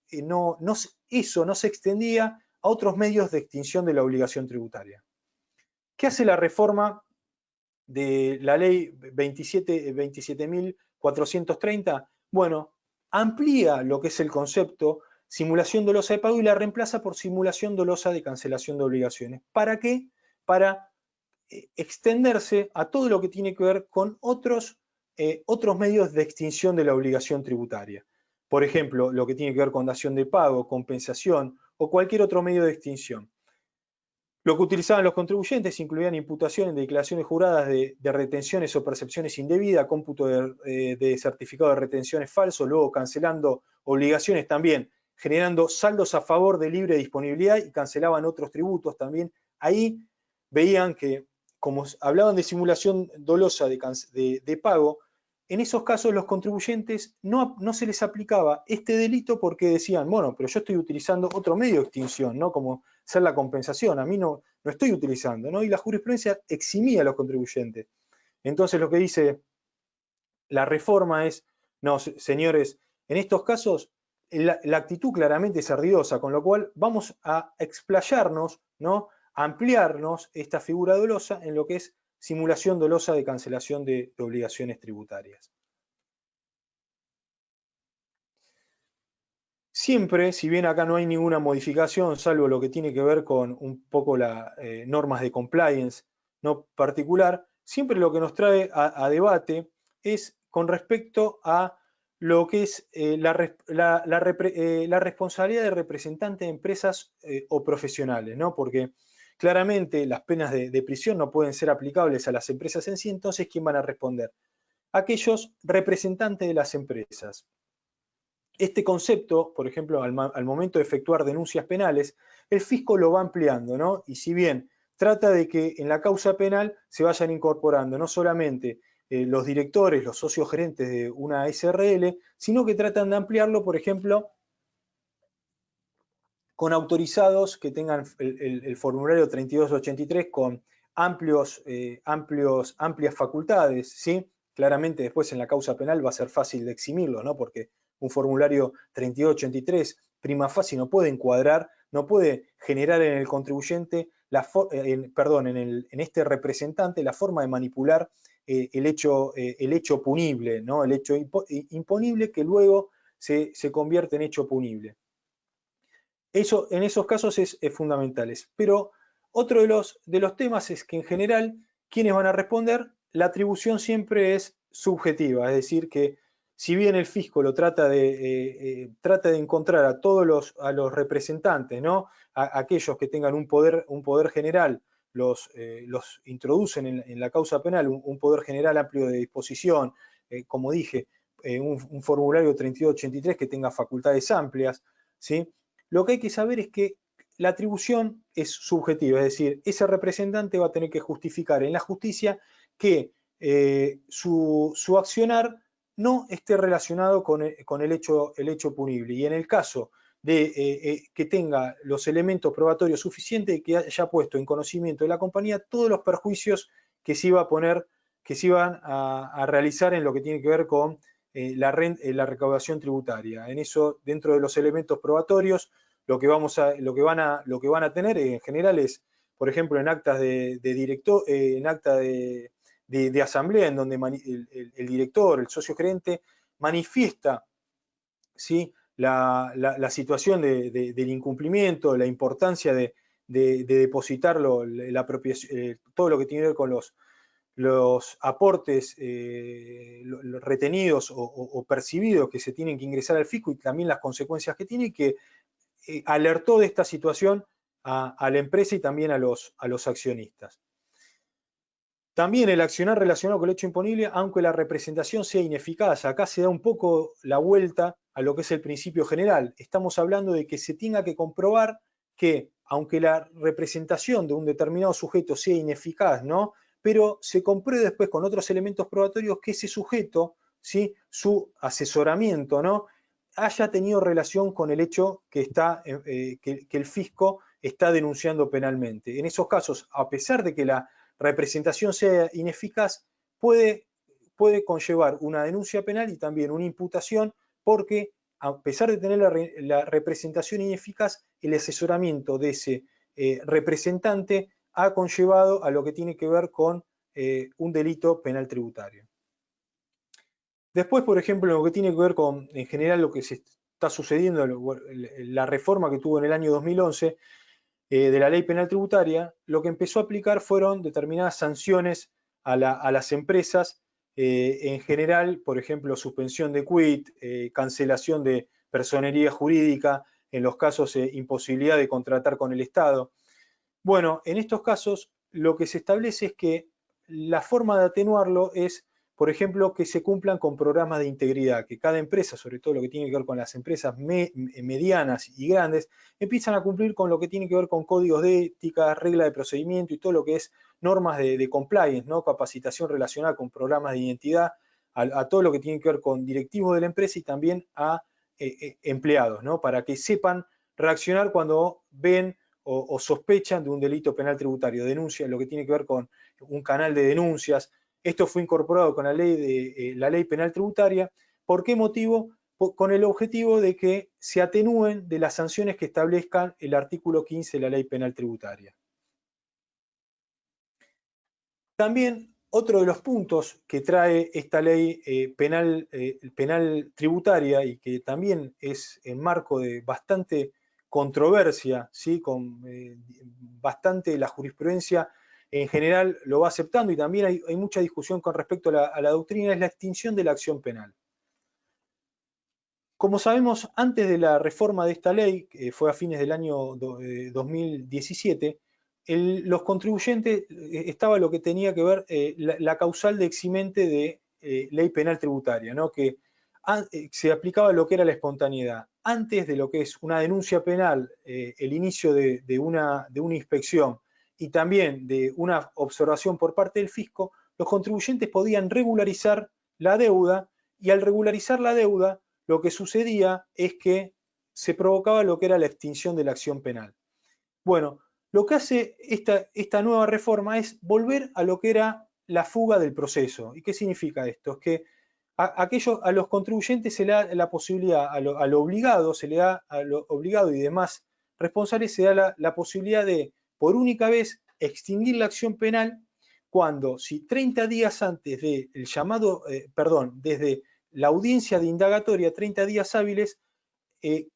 eso no se extendía a otros medios de extinción de la obligación tributaria. ¿Qué hace la reforma de la ley 27.430? Bueno, amplía lo que es el concepto simulación dolosa de pago y la reemplaza por simulación dolosa de cancelación de obligaciones. ¿Para qué? Para extenderse a todo lo que tiene que ver con otros medios de extinción de la obligación tributaria. Por ejemplo, lo que tiene que ver con dación de pago, compensación o cualquier otro medio de extinción. Lo que utilizaban los contribuyentes incluían imputaciones de declaraciones juradas de retenciones o percepciones indebidas, cómputo de certificado de retenciones falso, luego cancelando obligaciones también, generando saldos a favor de libre disponibilidad, y cancelaban otros tributos también. Ahí veían que, como hablaban de simulación dolosa de pago, en esos casos los contribuyentes no se les aplicaba este delito porque decían, bueno, pero yo estoy utilizando otro medio de extinción, ¿no? Como ser la compensación, a mí no estoy utilizando, ¿no? Y la jurisprudencia eximía a los contribuyentes. Entonces lo que dice la reforma es, no, señores, en estos casos la actitud claramente es ardidosa, con lo cual vamos a explayarnos, ¿no? A ampliarnos esta figura dolosa en lo que es simulación dolosa de cancelación de obligaciones tributarias. siempre, si bien acá no hay ninguna modificación, salvo lo que tiene que ver con un poco las normas de compliance no particular, siempre lo que nos trae a debate es con respecto a lo que es la responsabilidad de representante de empresas o profesionales, ¿no? Porque claramente las penas de prisión no pueden ser aplicables a las empresas en sí, entonces ¿quién van a responder? Aquellos representantes de las empresas. Este concepto, por ejemplo, al momento de efectuar denuncias penales, el fisco lo va ampliando, ¿no? Y si bien trata de que en la causa penal se vayan incorporando no solamente los directores, los socios gerentes de una SRL, sino que tratan de ampliarlo, por ejemplo, con autorizados que tengan el formulario 3283 con amplias facultades, ¿sí? Claramente después en la causa penal va a ser fácil de eximirlo, ¿no? Porque un formulario 3283 prima facie no puede encuadrar, no puede generar en el contribuyente, en este representante la forma de manipular el hecho punible, ¿no? El hecho imponible que luego se convierte en hecho punible. Eso en esos casos es fundamental. Pero otro de los temas es que en general, ¿quiénes van a responder? La atribución siempre es subjetiva, es decir, que si bien el fisco lo trata de encontrar a todos los representantes, ¿no? Aquellos que tengan un poder general, los introducen en la causa penal, un poder general amplio de disposición, como dije, un formulario 3283 que tenga facultades amplias, ¿sí? Lo que hay que saber es que la atribución es subjetiva, es decir, ese representante va a tener que justificar en la justicia que su accionar no esté relacionado con el hecho punible. Y en el caso de que tenga los elementos probatorios suficientes, que haya puesto en conocimiento de la compañía todos los perjuicios que se iban a realizar en lo que tiene que ver con la recaudación tributaria. En eso, dentro de los elementos probatorios, lo que van a tener en general es, por ejemplo, en actas de director, en acta de asamblea, en donde el director, el socio gerente, manifiesta, ¿sí? la situación del incumplimiento, la importancia de depositarlo, todo lo que tiene que ver con los aportes retenidos o percibidos que se tienen que ingresar al fisco y también las consecuencias que tiene, que alertó de esta situación a la empresa y también a los accionistas. También el accionar relacionado con el hecho imponible, aunque la representación sea ineficaz, acá se da un poco la vuelta a lo que es el principio general. Estamos hablando de que se tenga que comprobar que, aunque la representación de un determinado sujeto sea ineficaz, ¿no? Pero se compruebe después con otros elementos probatorios que ese sujeto, ¿sí? Su asesoramiento, ¿no? haya tenido relación con el hecho que el fisco está denunciando penalmente. En esos casos, a pesar de que la representación sea ineficaz, puede conllevar una denuncia penal y también una imputación, porque a pesar de tener la representación ineficaz, el asesoramiento de ese representante ha conllevado a lo que tiene que ver con un delito penal tributario. Después, por ejemplo, lo que tiene que ver con, en general, lo que se está sucediendo, la reforma que tuvo en el año 2011 de la ley penal tributaria, lo que empezó a aplicar fueron determinadas sanciones a las empresas, en general, por ejemplo, suspensión de quit, cancelación de personería jurídica, en los casos imposibilidad de contratar con el Estado. Bueno, en estos casos lo que se establece es que la forma de atenuarlo es, por ejemplo, que se cumplan con programas de integridad, que cada empresa, sobre todo lo que tiene que ver con las empresas medianas y grandes, empiezan a cumplir con lo que tiene que ver con códigos de ética, regla de procedimiento y todo lo que es normas de compliance, ¿no? Capacitación relacionada con programas de identidad, a todo lo que tiene que ver con directivos de la empresa y también a empleados, ¿no? Para que sepan reaccionar cuando ven o sospechan de un delito penal tributario, denuncian lo que tiene que ver con un canal de denuncias. Esto fue incorporado con la ley penal tributaria. ¿Por qué motivo? Con el objetivo de que se atenúen de las sanciones que establezcan el artículo 15 de la ley penal tributaria. También Otro de los puntos que trae esta ley penal tributaria y que también es en marco de bastante controversia, ¿sí? Con bastante la jurisprudencia en general lo va aceptando y también hay mucha discusión con respecto a la doctrina, es la extinción de la acción penal. Como sabemos, antes de la reforma de esta ley, que fue a fines del año 2017, los contribuyentes, estaba lo que tenía que ver la causal de eximente de ley penal tributaria, ¿no? Que se aplicaba lo que era la espontaneidad. Antes de lo que es una denuncia penal, el inicio de una inspección y también de una observación por parte del fisco, los contribuyentes podían regularizar la deuda y al regularizar la deuda, lo que sucedía es que se provocaba lo que era la extinción de la acción penal. Bueno, lo que hace esta nueva reforma es volver a lo que era la fuga del proceso. ¿Y qué significa esto? Es que a los contribuyentes se le da la posibilidad, a lo obligado, se le da a lo obligado y demás responsables se da la posibilidad de, por única vez, extinguir la acción penal cuando, si 30 días antes del llamado, desde la audiencia de indagatoria, 30 días hábiles,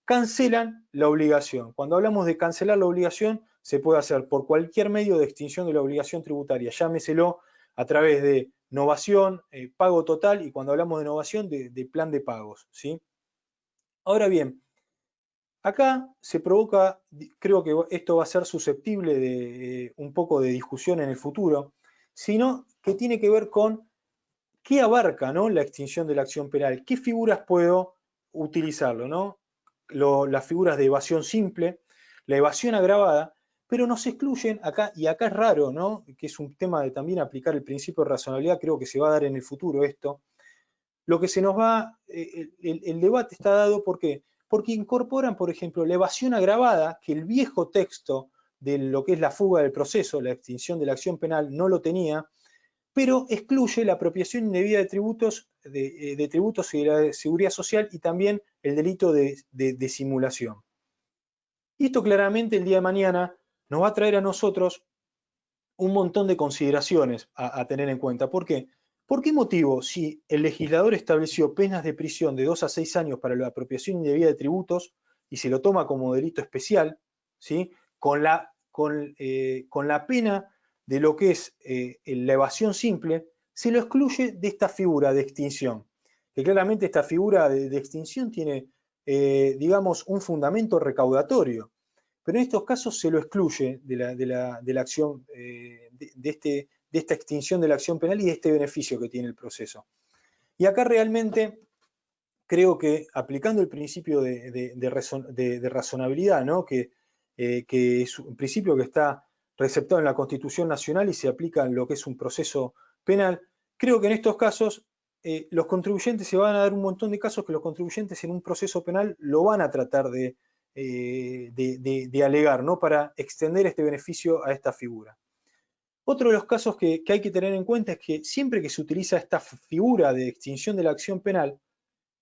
cancelan la obligación. Cuando hablamos de cancelar la obligación, se puede hacer por cualquier medio de extinción de la obligación tributaria, llámeselo a través de novación, pago total, y cuando hablamos de novación, de plan de pagos, ¿sí? Ahora bien, acá se provoca, creo que esto va a ser susceptible de un poco de discusión en el futuro, sino que tiene que ver con qué abarca, ¿no?, la extinción de la acción penal, qué figuras puedo utilizarlo, ¿no? Las figuras de evasión simple, la evasión agravada, pero nos excluyen acá, y acá es raro, ¿no?, que es un tema de también aplicar el principio de razonabilidad, creo que se va a dar en el futuro esto. Lo que se nos va, el debate está dado, ¿por qué? Porque incorporan, por ejemplo, la evasión agravada, que el viejo texto de lo que es la fuga del proceso, la extinción de la acción penal, no lo tenía, pero excluye la apropiación indebida de tributos, de tributos y de la seguridad social y también el delito de simulación. Y esto claramente el día de mañana nos va a traer a nosotros un montón de consideraciones a tener en cuenta. ¿Por qué? ¿Por qué motivo, si el legislador estableció penas de prisión de 2 a 6 años para la apropiación indebida de tributos y se lo toma como delito especial, ¿sí?, con la pena de lo que es la evasión simple, se lo excluye de esta figura de extinción? Que claramente esta figura de extinción tiene, digamos, un fundamento recaudatorio, pero en estos casos se lo excluye de la acción, de esta extinción de la acción penal y de este beneficio que tiene el proceso. Y acá realmente creo que aplicando el principio de razonabilidad, ¿no?, que es un principio que está receptado en la Constitución Nacional y se aplica en lo que es un proceso penal, creo que en estos casos los contribuyentes, se van a dar un montón de casos que los contribuyentes en un proceso penal lo van a tratar de alegar, ¿no?, para extender este beneficio a esta figura. Otro de los casos que hay que tener en cuenta es que siempre que se utiliza esta figura de extinción de la acción penal,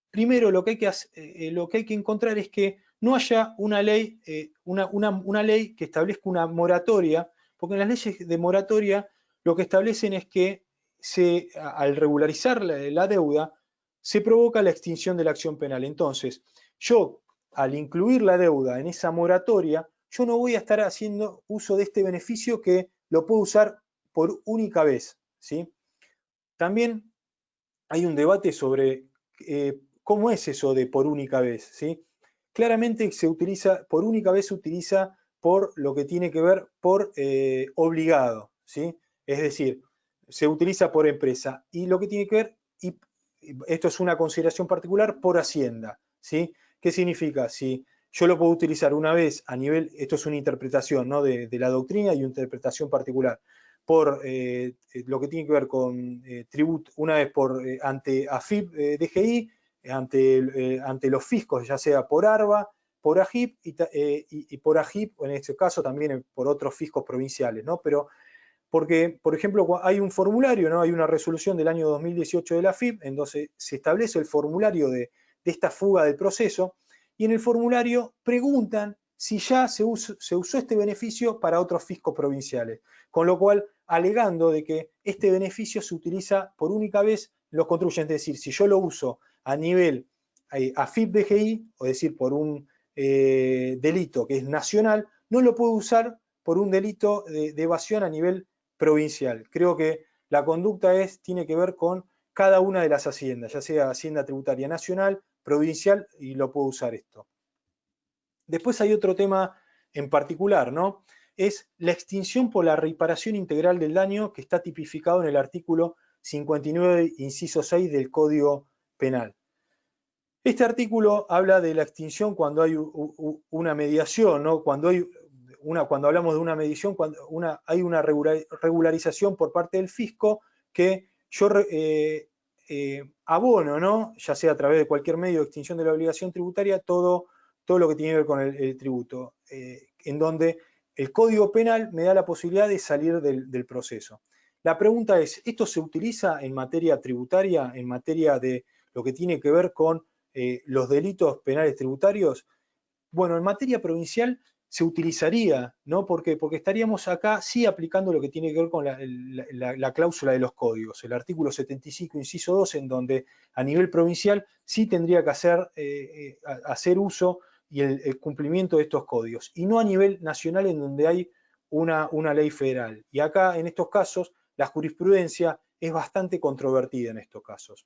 primero lo que hay que encontrar es que no haya una ley, una ley que establezca una moratoria, porque en las leyes de moratoria lo que establecen es que al regularizar la deuda se provoca la extinción de la acción penal. Entonces, yo, al incluir la deuda en esa moratoria, yo no voy a estar haciendo uso de este beneficio que lo puedo usar por única vez, ¿sí? También hay un debate sobre cómo es eso de por única vez, ¿sí? Claramente se utiliza, por única vez se utiliza por lo que tiene que ver por obligado, ¿sí? Es decir, se utiliza por empresa. Y lo que tiene que ver, y esto es una consideración particular, por Hacienda, ¿sí? ¿Qué significa? Si yo lo puedo utilizar una vez a nivel, esto es una interpretación, ¿no?, de la doctrina y una interpretación particular, por lo que tiene que ver con tributo, una vez por ante AFIP DGI, ante los fiscos, ya sea por ARBA, por AGIP y por AGIP, o en este caso también por otros fiscos provinciales, ¿no? Pero porque, por ejemplo, hay un formulario, ¿no?, hay una resolución del año 2018 de la AFIP, en donde se establece el formulario de esta fuga del proceso, y en el formulario preguntan si ya se usó este beneficio para otros fiscos provinciales, con lo cual alegando de que este beneficio se utiliza por única vez en los contribuyentes. Es decir, si yo lo uso a nivel AFIP-DGI, o decir, por un delito que es nacional, no lo puedo usar por un delito de evasión a nivel provincial. Creo que la conducta tiene que ver con cada una de las haciendas, ya sea hacienda tributaria nacional, provincial, y lo puedo usar esto. Después hay otro tema en particular, ¿no? Es la extinción por la reparación integral del daño, que está tipificado en el artículo 59, inciso 6 del Código Penal. Este artículo habla de la extinción cuando hay una mediación, ¿no? Cuando hablamos de una mediación, cuando hay una regularización por parte del fisco que yo abono, ¿no? Ya sea a través de cualquier medio de extinción de la obligación tributaria, todo lo que tiene que ver con el tributo, en donde el Código Penal me da la posibilidad de salir del proceso. La pregunta es, ¿esto se utiliza en materia tributaria, en materia de lo que tiene que ver con los delitos penales tributarios? Bueno, en materia provincial se utilizaría, ¿no? ¿Por qué? Porque estaríamos acá sí aplicando lo que tiene que ver con la cláusula de los códigos, el artículo 75, inciso 2, en donde a nivel provincial sí tendría que hacer uso y el cumplimiento de estos códigos, y no a nivel nacional en donde hay una ley federal. Y acá, en estos casos, la jurisprudencia es bastante controvertida en estos casos.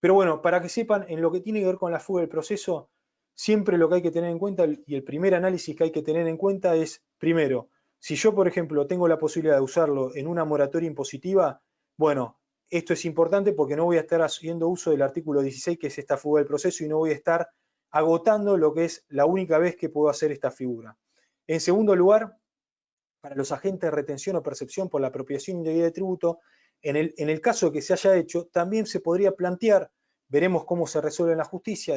Pero bueno, para que sepan, en lo que tiene que ver con la fuga del proceso, siempre lo que hay que tener en cuenta, y el primer análisis que hay que tener en cuenta es, primero, si yo, por ejemplo, tengo la posibilidad de usarlo en una moratoria impositiva, bueno, esto es importante porque no voy a estar haciendo uso del artículo 16, que es esta fuga del proceso, y no voy a estar agotando lo que es la única vez que puedo hacer esta figura. En segundo lugar, para los agentes de retención o percepción por la apropiación indebida de tributo, en el caso de que se haya hecho, también se podría plantear, veremos cómo se resuelve en la justicia,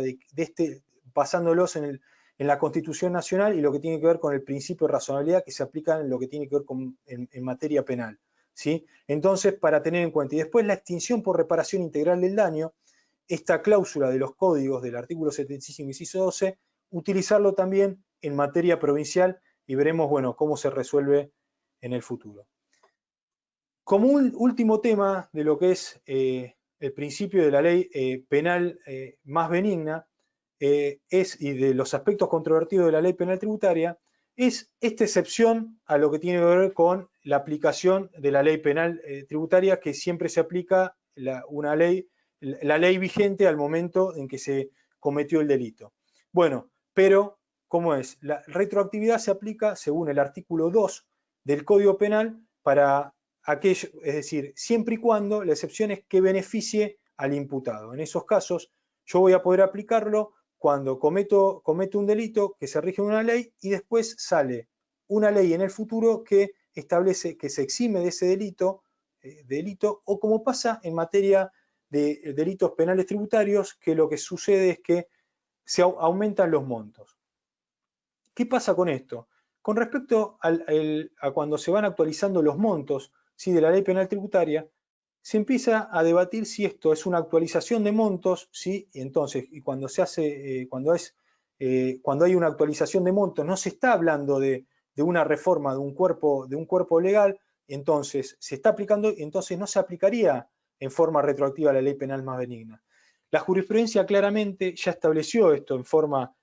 basándolos en la Constitución Nacional y lo que tiene que ver con el principio de razonabilidad que se aplica en lo que tiene que ver en materia penal, ¿sí? Entonces, para tener en cuenta. Y después la extinción por reparación integral del daño, esta cláusula de los códigos del artículo 75, inciso 12, utilizarlo también en materia provincial, y veremos, bueno, cómo se resuelve en el futuro. Como un último tema de lo que es el principio de la ley penal más benigna, y de los aspectos controvertidos de la ley penal tributaria, es esta excepción a lo que tiene que ver con la aplicación de la ley penal tributaria, que siempre se aplica la ley vigente al momento en que se cometió el delito. Bueno, pero ¿cómo es? La retroactividad se aplica según el artículo 2 del Código Penal para aquello, es decir, siempre y cuando la excepción es que beneficie al imputado. En esos casos, yo voy a poder aplicarlo cuando cometo un delito que se rige en una ley y después sale una ley en el futuro que establece que se exime de ese delito, o como pasa en materia de delitos penales tributarios, que lo que sucede es que se aumentan los montos. ¿Qué pasa con esto? Con respecto a cuando se van actualizando los montos, ¿sí?, de la ley penal tributaria, se empieza a debatir si esto es una actualización de montos, ¿sí? Y entonces, y cuando se hace, cuando hay una actualización de montos, no se está hablando de una reforma de un cuerpo legal, entonces se está aplicando, entonces no se aplicaría en forma retroactiva la ley penal más benigna. La jurisprudencia claramente ya estableció esto en forma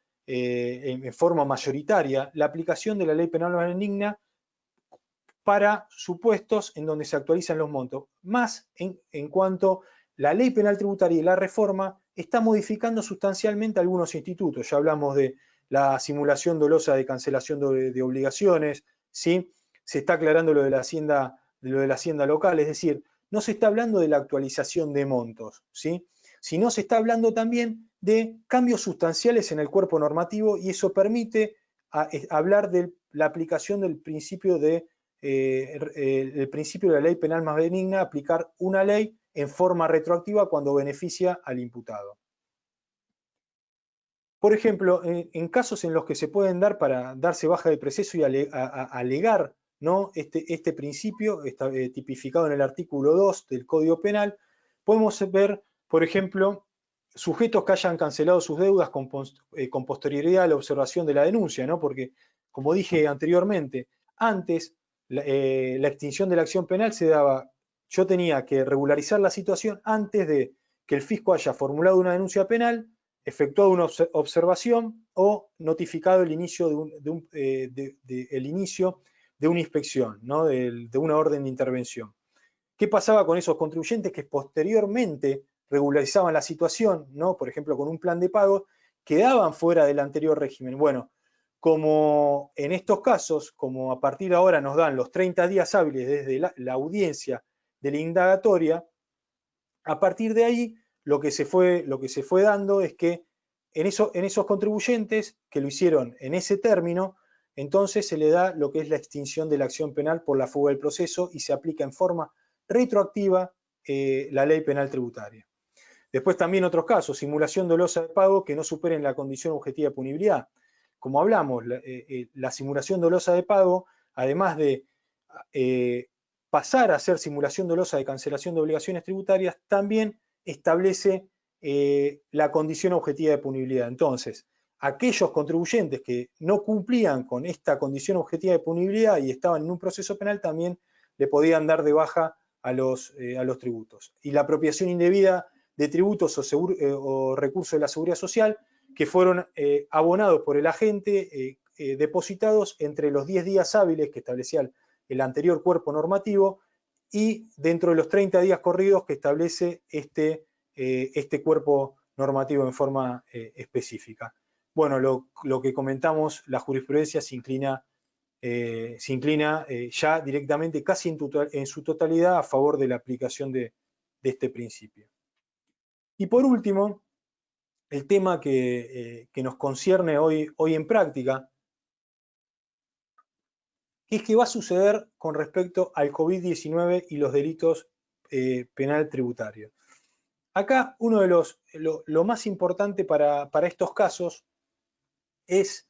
mayoritaria, la aplicación de la ley penal más benigna para supuestos en donde se actualizan los montos, más en cuanto la ley penal tributaria y la reforma está modificando sustancialmente algunos institutos. Ya hablamos de la simulación dolosa de cancelación de obligaciones, ¿sí? Se está aclarando lo de la hacienda local, es decir, no se está hablando de la actualización de montos, ¿sí?, sino se está hablando también de cambios sustanciales en el cuerpo normativo, y eso permite hablar de la aplicación del principio el principio de la ley penal más benigna, aplicar una ley en forma retroactiva cuando beneficia al imputado. Por ejemplo, en casos en los que se pueden dar para darse baja del proceso y alegar, ¿no?, este principio tipificado en el artículo 2 del Código Penal, podemos ver, por ejemplo, sujetos que hayan cancelado sus deudas con posterioridad a la observación de la denuncia, ¿no? Porque, como dije anteriormente, antes la extinción de la acción penal se daba, yo tenía que regularizar la situación antes de que el fisco haya formulado una denuncia penal, efectuado una observación o notificado el inicio el inicio de una inspección, ¿no? de una orden de intervención. ¿Qué pasaba con esos contribuyentes que posteriormente regularizaban la situación, ¿no? Por ejemplo, con un plan de pago, quedaban fuera del anterior régimen? Bueno, como en estos casos, como a partir de ahora nos dan los 30 días hábiles desde la audiencia de la indagatoria, a partir de ahí lo que se fue dando es que en esos contribuyentes que lo hicieron en ese término, entonces se le da lo que es la extinción de la acción penal por la fuga del proceso y se aplica en forma retroactiva la ley penal tributaria. Después también otros casos, simulación dolosa de pago que no superen la condición objetiva de punibilidad. Como hablamos, la simulación dolosa de pago, además de pasar a ser simulación dolosa de cancelación de obligaciones tributarias, también establece la condición objetiva de punibilidad. Entonces, aquellos contribuyentes que no cumplían con esta condición objetiva de punibilidad y estaban en un proceso penal también le podían dar de baja a los tributos. Y la apropiación indebida de tributos o recursos de la seguridad social que fueron abonados por el agente, depositados entre los 10 días hábiles que establecía el anterior cuerpo normativo y dentro de los 30 días corridos que establece este cuerpo normativo en forma específica. Bueno, lo que comentamos, la jurisprudencia se inclina ya directamente, casi en su totalidad, a favor de la aplicación de este principio. Y por último, el tema que nos concierne hoy en práctica, que es qué va a suceder con respecto al COVID-19 y los delitos penal tributarios. Acá uno de lo más importante para estos casos es,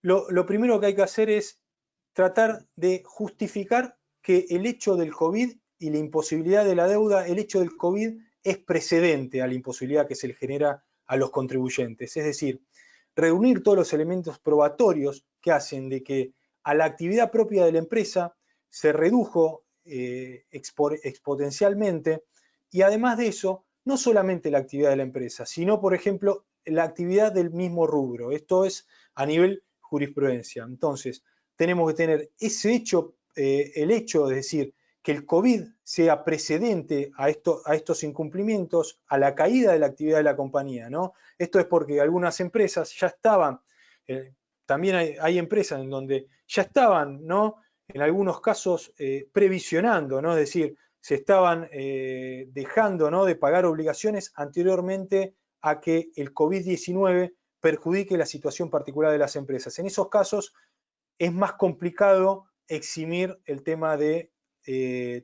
lo primero que hay que hacer es tratar de justificar que el hecho del COVID y la imposibilidad de la deuda, el hecho del COVID es precedente a la imposibilidad que se le genera a los contribuyentes. Es decir, reunir todos los elementos probatorios que hacen de que a la actividad propia de la empresa se redujo exponencialmente y además de eso, no solamente la actividad de la empresa, sino, por ejemplo, la actividad del mismo rubro. Esto es a nivel jurisprudencia. Entonces, tenemos que tener ese hecho, el hecho, es decir, que el COVID sea precedente a estos incumplimientos, a la caída de la actividad de la compañía, ¿no? Esto es porque algunas empresas ya estaban, también hay empresas en donde ya estaban, ¿no? En algunos casos previsionando, ¿no? Es decir, se estaban dejando, ¿no?, de pagar obligaciones anteriormente a que el COVID-19 perjudique la situación particular de las empresas. En esos casos es más complicado eximir el tema de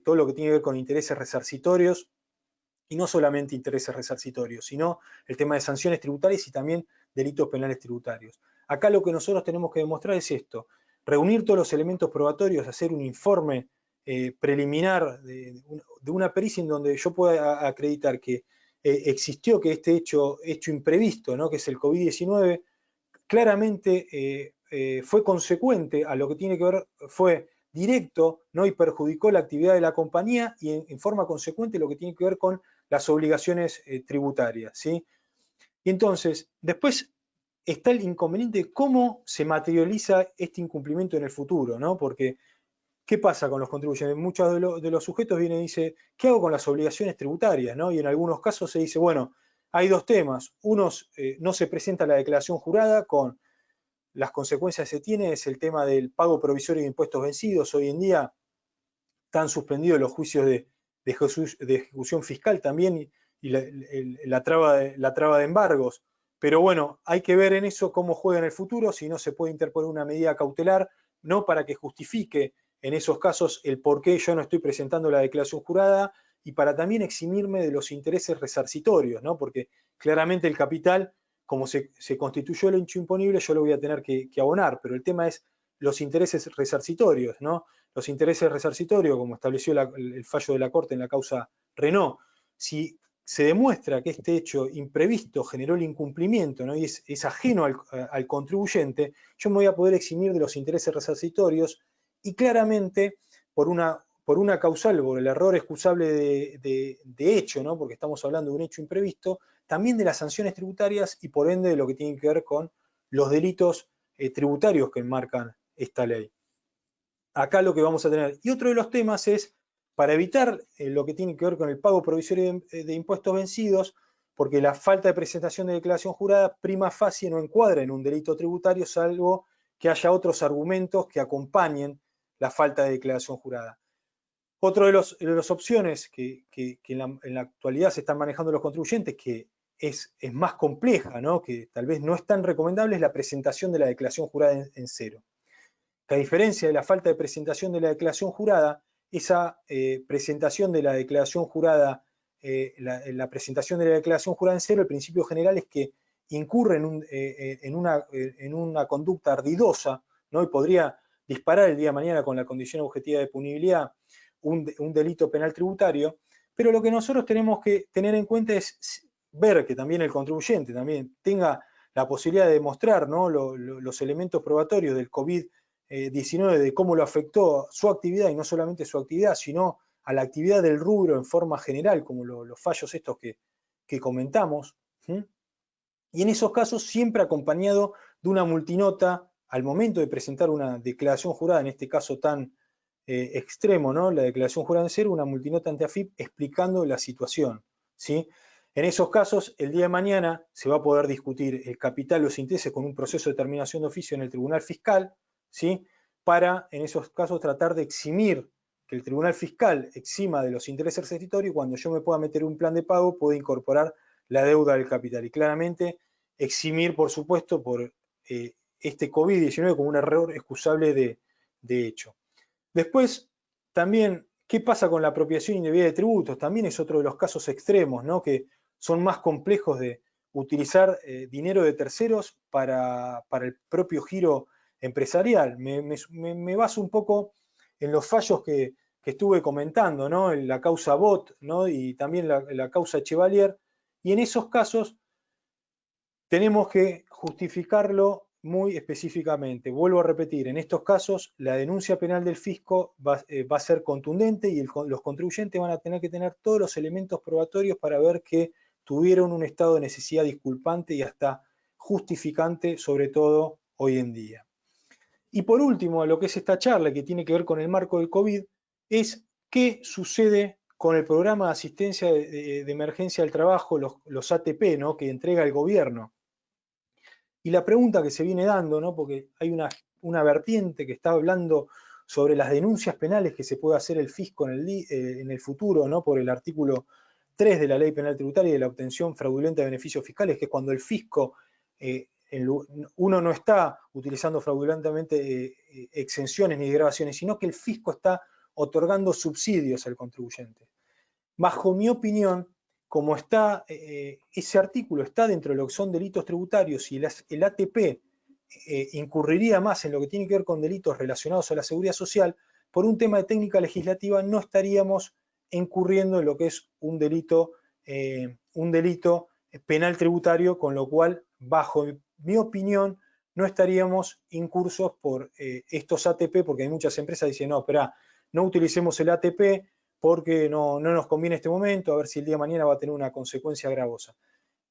todo lo que tiene que ver con intereses resarcitorios, y no solamente intereses resarcitorios, sino el tema de sanciones tributarias y también delitos penales tributarios. Acá lo que nosotros tenemos que demostrar es esto: reunir todos los elementos probatorios, hacer un informe preliminar de una pericia en donde yo pueda acreditar que existió, que este hecho imprevisto, ¿no?, que es el COVID-19, claramente fue consecuente a lo que tiene que ver, fue directo, ¿no?, y perjudicó la actividad de la compañía y en forma consecuente lo que tiene que ver con las obligaciones tributarias, ¿sí? Y entonces, después está el inconveniente de cómo se materializa este incumplimiento en el futuro, ¿no? Porque, ¿qué pasa con los contribuyentes? Muchos de los sujetos vienen y dicen, ¿qué hago con las obligaciones tributarias, ¿no? Y en algunos casos se dice, bueno, hay dos temas. Unos, no se presenta la declaración jurada con las consecuencias que se tiene, es el tema del pago provisorio de impuestos vencidos. Hoy en día están suspendidos los juicios de ejecución fiscal también y la traba de embargos. Pero bueno, hay que ver en eso cómo juega en el futuro, si no se puede interponer una medida cautelar, no para que justifique en esos casos el por qué yo no estoy presentando la declaración jurada y para también eximirme de los intereses resarcitorios, ¿no? Porque claramente el capital, como se constituyó el hecho imponible, yo lo voy a tener que abonar, pero el tema es los intereses resarcitorios, ¿no? Los intereses resarcitorios, como estableció el fallo de la Corte en la causa Renault. Si se demuestra que este hecho imprevisto generó el incumplimiento, ¿no?, y es ajeno al contribuyente, yo me voy a poder eximir de los intereses resarcitorios y claramente por una causal, por el error excusable de hecho, ¿no? Porque estamos hablando de un hecho imprevisto, también de las sanciones tributarias y por ende de lo que tiene que ver con los delitos tributarios que enmarcan esta ley. Acá lo que vamos a tener. Y otro de los temas es, para evitar lo que tiene que ver con el pago provisorio de impuestos vencidos, porque la falta de presentación de declaración jurada prima facie no encuadra en un delito tributario, salvo que haya otros argumentos que acompañen la falta de declaración jurada. Otro de las opciones que en la actualidad se están manejando los contribuyentes, que es más compleja, ¿no? Que tal vez no es tan recomendable, es la presentación de la declaración jurada en cero. Que a diferencia de la falta de presentación de la declaración jurada, esa presentación de la declaración jurada, la presentación de la declaración jurada en cero, el principio general es que incurre en una conducta ardidosa, ¿no? Y podría disparar el día de mañana con la condición objetiva de punibilidad un delito penal tributario, pero lo que nosotros tenemos que tener en cuenta es ver que también el contribuyente también tenga la posibilidad de demostrar, ¿no? los elementos probatorios del COVID-19, de cómo lo afectó su actividad, y no solamente su actividad, sino a la actividad del rubro en forma general, como los fallos estos que comentamos. Y en esos casos siempre acompañado de una multinota al momento de presentar una declaración jurada, en este caso tan extremo, ¿no? La declaración jurada en cero, una multinota ante AFIP explicando la situación, ¿sí? En esos casos, el día de mañana se va a poder discutir el capital o los intereses con un proceso de terminación de oficio en el Tribunal Fiscal, ¿sí? Para, en esos casos, tratar de eximir, que el Tribunal Fiscal exima de los intereses restitutorios, y cuando yo me pueda meter un plan de pago, puedo incorporar la deuda del capital. Y claramente, eximir, por supuesto, por este COVID-19 como un error excusable de hecho. Después, también, ¿qué pasa con la apropiación indebida de tributos? También es otro de los casos extremos, ¿no? Que son más complejos de utilizar dinero de terceros para el propio giro empresarial. Me baso un poco en los fallos que estuve comentando, ¿no? En la causa Bot, ¿no? Y también la causa Chevalier. Y en esos casos tenemos que justificarlo muy específicamente. Vuelvo a repetir, en estos casos la denuncia penal del fisco va a ser contundente y los contribuyentes van a tener que tener todos los elementos probatorios para ver que tuvieron un estado de necesidad disculpante y hasta justificante, sobre todo hoy en día. Y por último, lo que es esta charla que tiene que ver con el marco del COVID, es qué sucede con el programa de asistencia de emergencia del trabajo, los ATP, ¿no? Que entrega el gobierno. Y la pregunta que se viene dando, ¿no? Porque hay una vertiente que está hablando sobre las denuncias penales que se puede hacer el fisco en el futuro, ¿no? Por el artículo 3 de la Ley Penal Tributaria y de la obtención fraudulenta de beneficios fiscales, que es cuando el fisco, uno no está utilizando fraudulentamente exenciones ni grabaciones, sino que el fisco está otorgando subsidios al contribuyente. Bajo mi opinión, como está ese artículo está dentro de lo que son delitos tributarios y el ATP incurriría más en lo que tiene que ver con delitos relacionados a la seguridad social, por un tema de técnica legislativa no estaríamos incurriendo en lo que es un delito penal tributario, con lo cual, bajo mi opinión, no estaríamos incursos por estos ATP, porque hay muchas empresas que dicen, no, espera, no utilicemos el ATP, porque no nos conviene este momento, a ver si el día de mañana va a tener una consecuencia gravosa.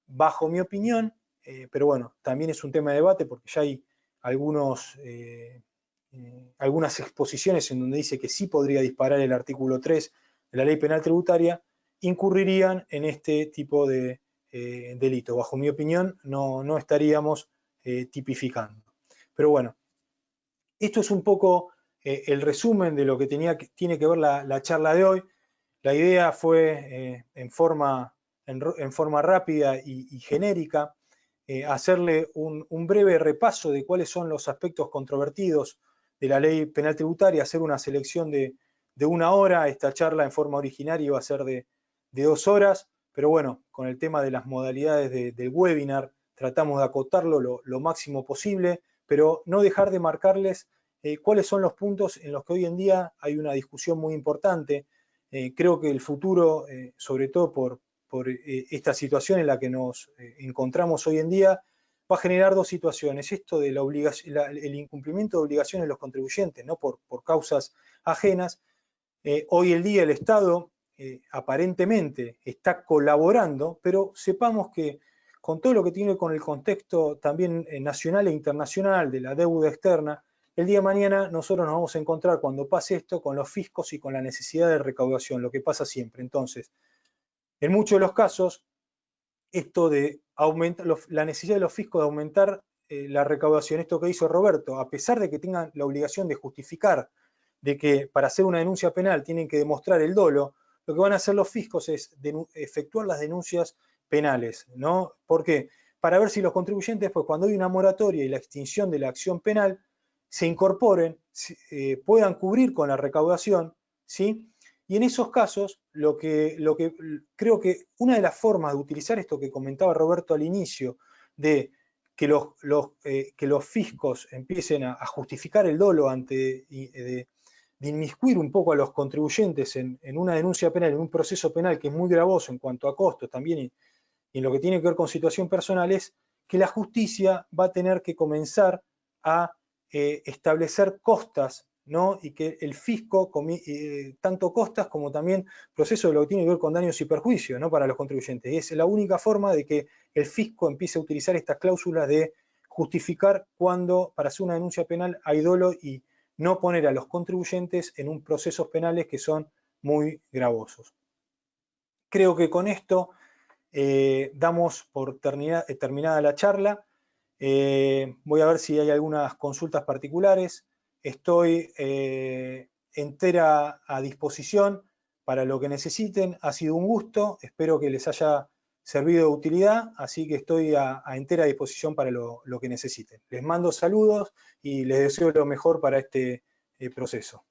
Bajo mi opinión, pero bueno, también es un tema de debate porque ya hay algunas exposiciones en donde dice que sí podría disparar el artículo 3 de la Ley Penal Tributaria, incurrirían en este tipo de delito. Bajo mi opinión, no estaríamos tipificando. Pero bueno, esto es un poco el resumen de lo que tiene que ver la charla de hoy. La idea fue en forma rápida y genérica hacerle un breve repaso de cuáles son los aspectos controvertidos de la ley penal tributaria, hacer una selección de 1 hora. Esta charla en forma originaria iba a ser de 2 horas, pero bueno, con el tema de las modalidades del webinar tratamos de acotarlo lo máximo posible, pero no dejar de marcarles cuáles son los puntos en los que hoy en día hay una discusión muy importante. Creo que el futuro, sobre todo por esta situación en la que nos encontramos hoy en día, va a generar dos situaciones. Esto de el incumplimiento de obligaciones de los contribuyentes, ¿no? por causas ajenas. Hoy el día el Estado aparentemente está colaborando, pero sepamos que con todo lo que tiene con el contexto también nacional e internacional de la deuda externa, el día de mañana nosotros nos vamos a encontrar cuando pase esto con los fiscos y con la necesidad de recaudación, lo que pasa siempre. Entonces, en muchos de los casos, esto de aumentar, la necesidad de los fiscos de aumentar la recaudación, esto que hizo Roberto, a pesar de que tengan la obligación de justificar de que para hacer una denuncia penal tienen que demostrar el dolo, lo que van a hacer los fiscos es efectuar las denuncias penales, ¿no? ¿Por qué? Para ver si los contribuyentes, pues cuando hay una moratoria y la extinción de la acción penal, se incorporen, puedan cubrir con la recaudación, ¿sí? Y en esos casos, lo que creo que una de las formas de utilizar esto que comentaba Roberto al inicio, de que los fiscos empiecen a justificar el dolo de inmiscuir un poco a los contribuyentes en una denuncia penal, en un proceso penal que es muy gravoso en cuanto a costos también y en lo que tiene que ver con situación personal, es que la justicia va a tener que comenzar a establecer costas, ¿no? Y que el fisco, tanto costas como también proceso de lo que tiene que ver con daños y perjuicios, ¿no? Para los contribuyentes. Y es la única forma de que el fisco empiece a utilizar estas cláusulas de justificar cuando para hacer una denuncia penal hay dolo y no poner a los contribuyentes en un procesos penales que son muy gravosos. Creo que con esto damos por terminada la charla. Voy a ver si hay algunas consultas particulares. Estoy entera a disposición para lo que necesiten. Ha sido un gusto. Espero que les haya servido de utilidad. Así que estoy a entera disposición para lo que necesiten. Les mando saludos y les deseo lo mejor para este proceso.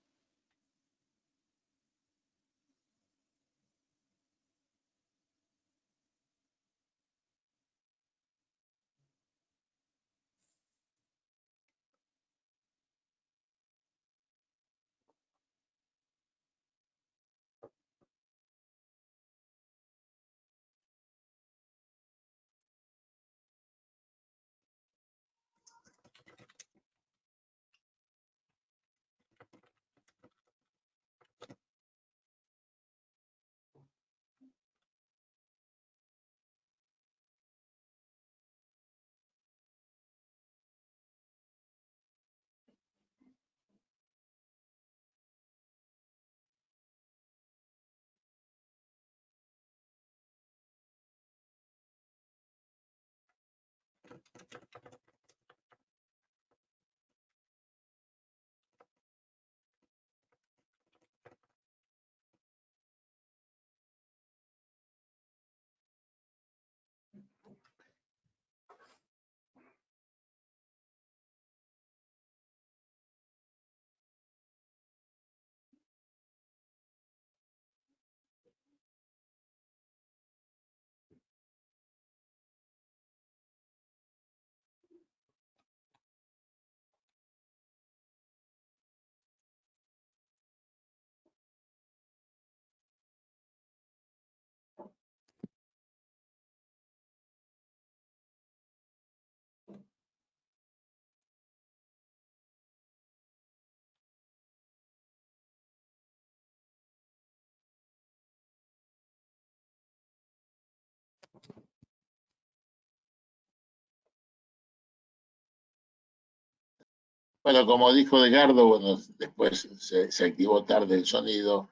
Bueno, como dijo Edgardo, bueno, después se activó tarde el sonido,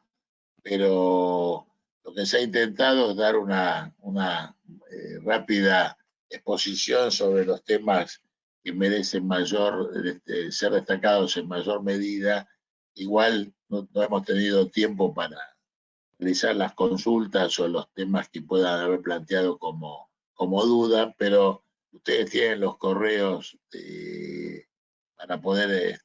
pero lo que se ha intentado es dar una rápida exposición sobre los temas que merecen ser destacados en mayor medida. Igual no hemos tenido tiempo para realizar las consultas o los temas que puedan haber planteado como duda, pero ustedes tienen los correos para poder,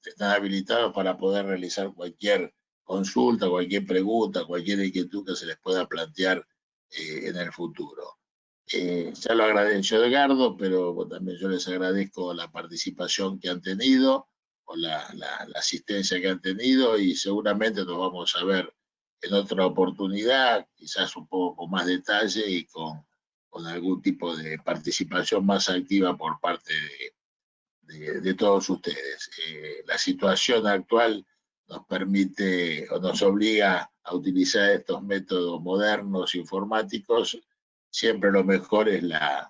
están habilitados para poder realizar cualquier consulta, cualquier pregunta, cualquier inquietud que se les pueda plantear en el futuro. Ya lo agradeció Edgardo, pero también yo les agradezco la participación que han tenido, o la asistencia que han tenido, y seguramente nos vamos a ver en otra oportunidad, quizás un poco con más detalle y con con algún tipo de participación más activa por parte de todos ustedes. La situación actual nos permite o nos obliga a utilizar estos métodos modernos informáticos. Siempre lo mejor es la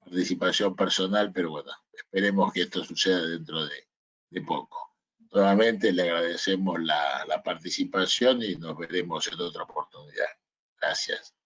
participación personal, pero bueno, esperemos que esto suceda dentro de poco. Nuevamente le agradecemos la participación y nos veremos en otra oportunidad. Gracias.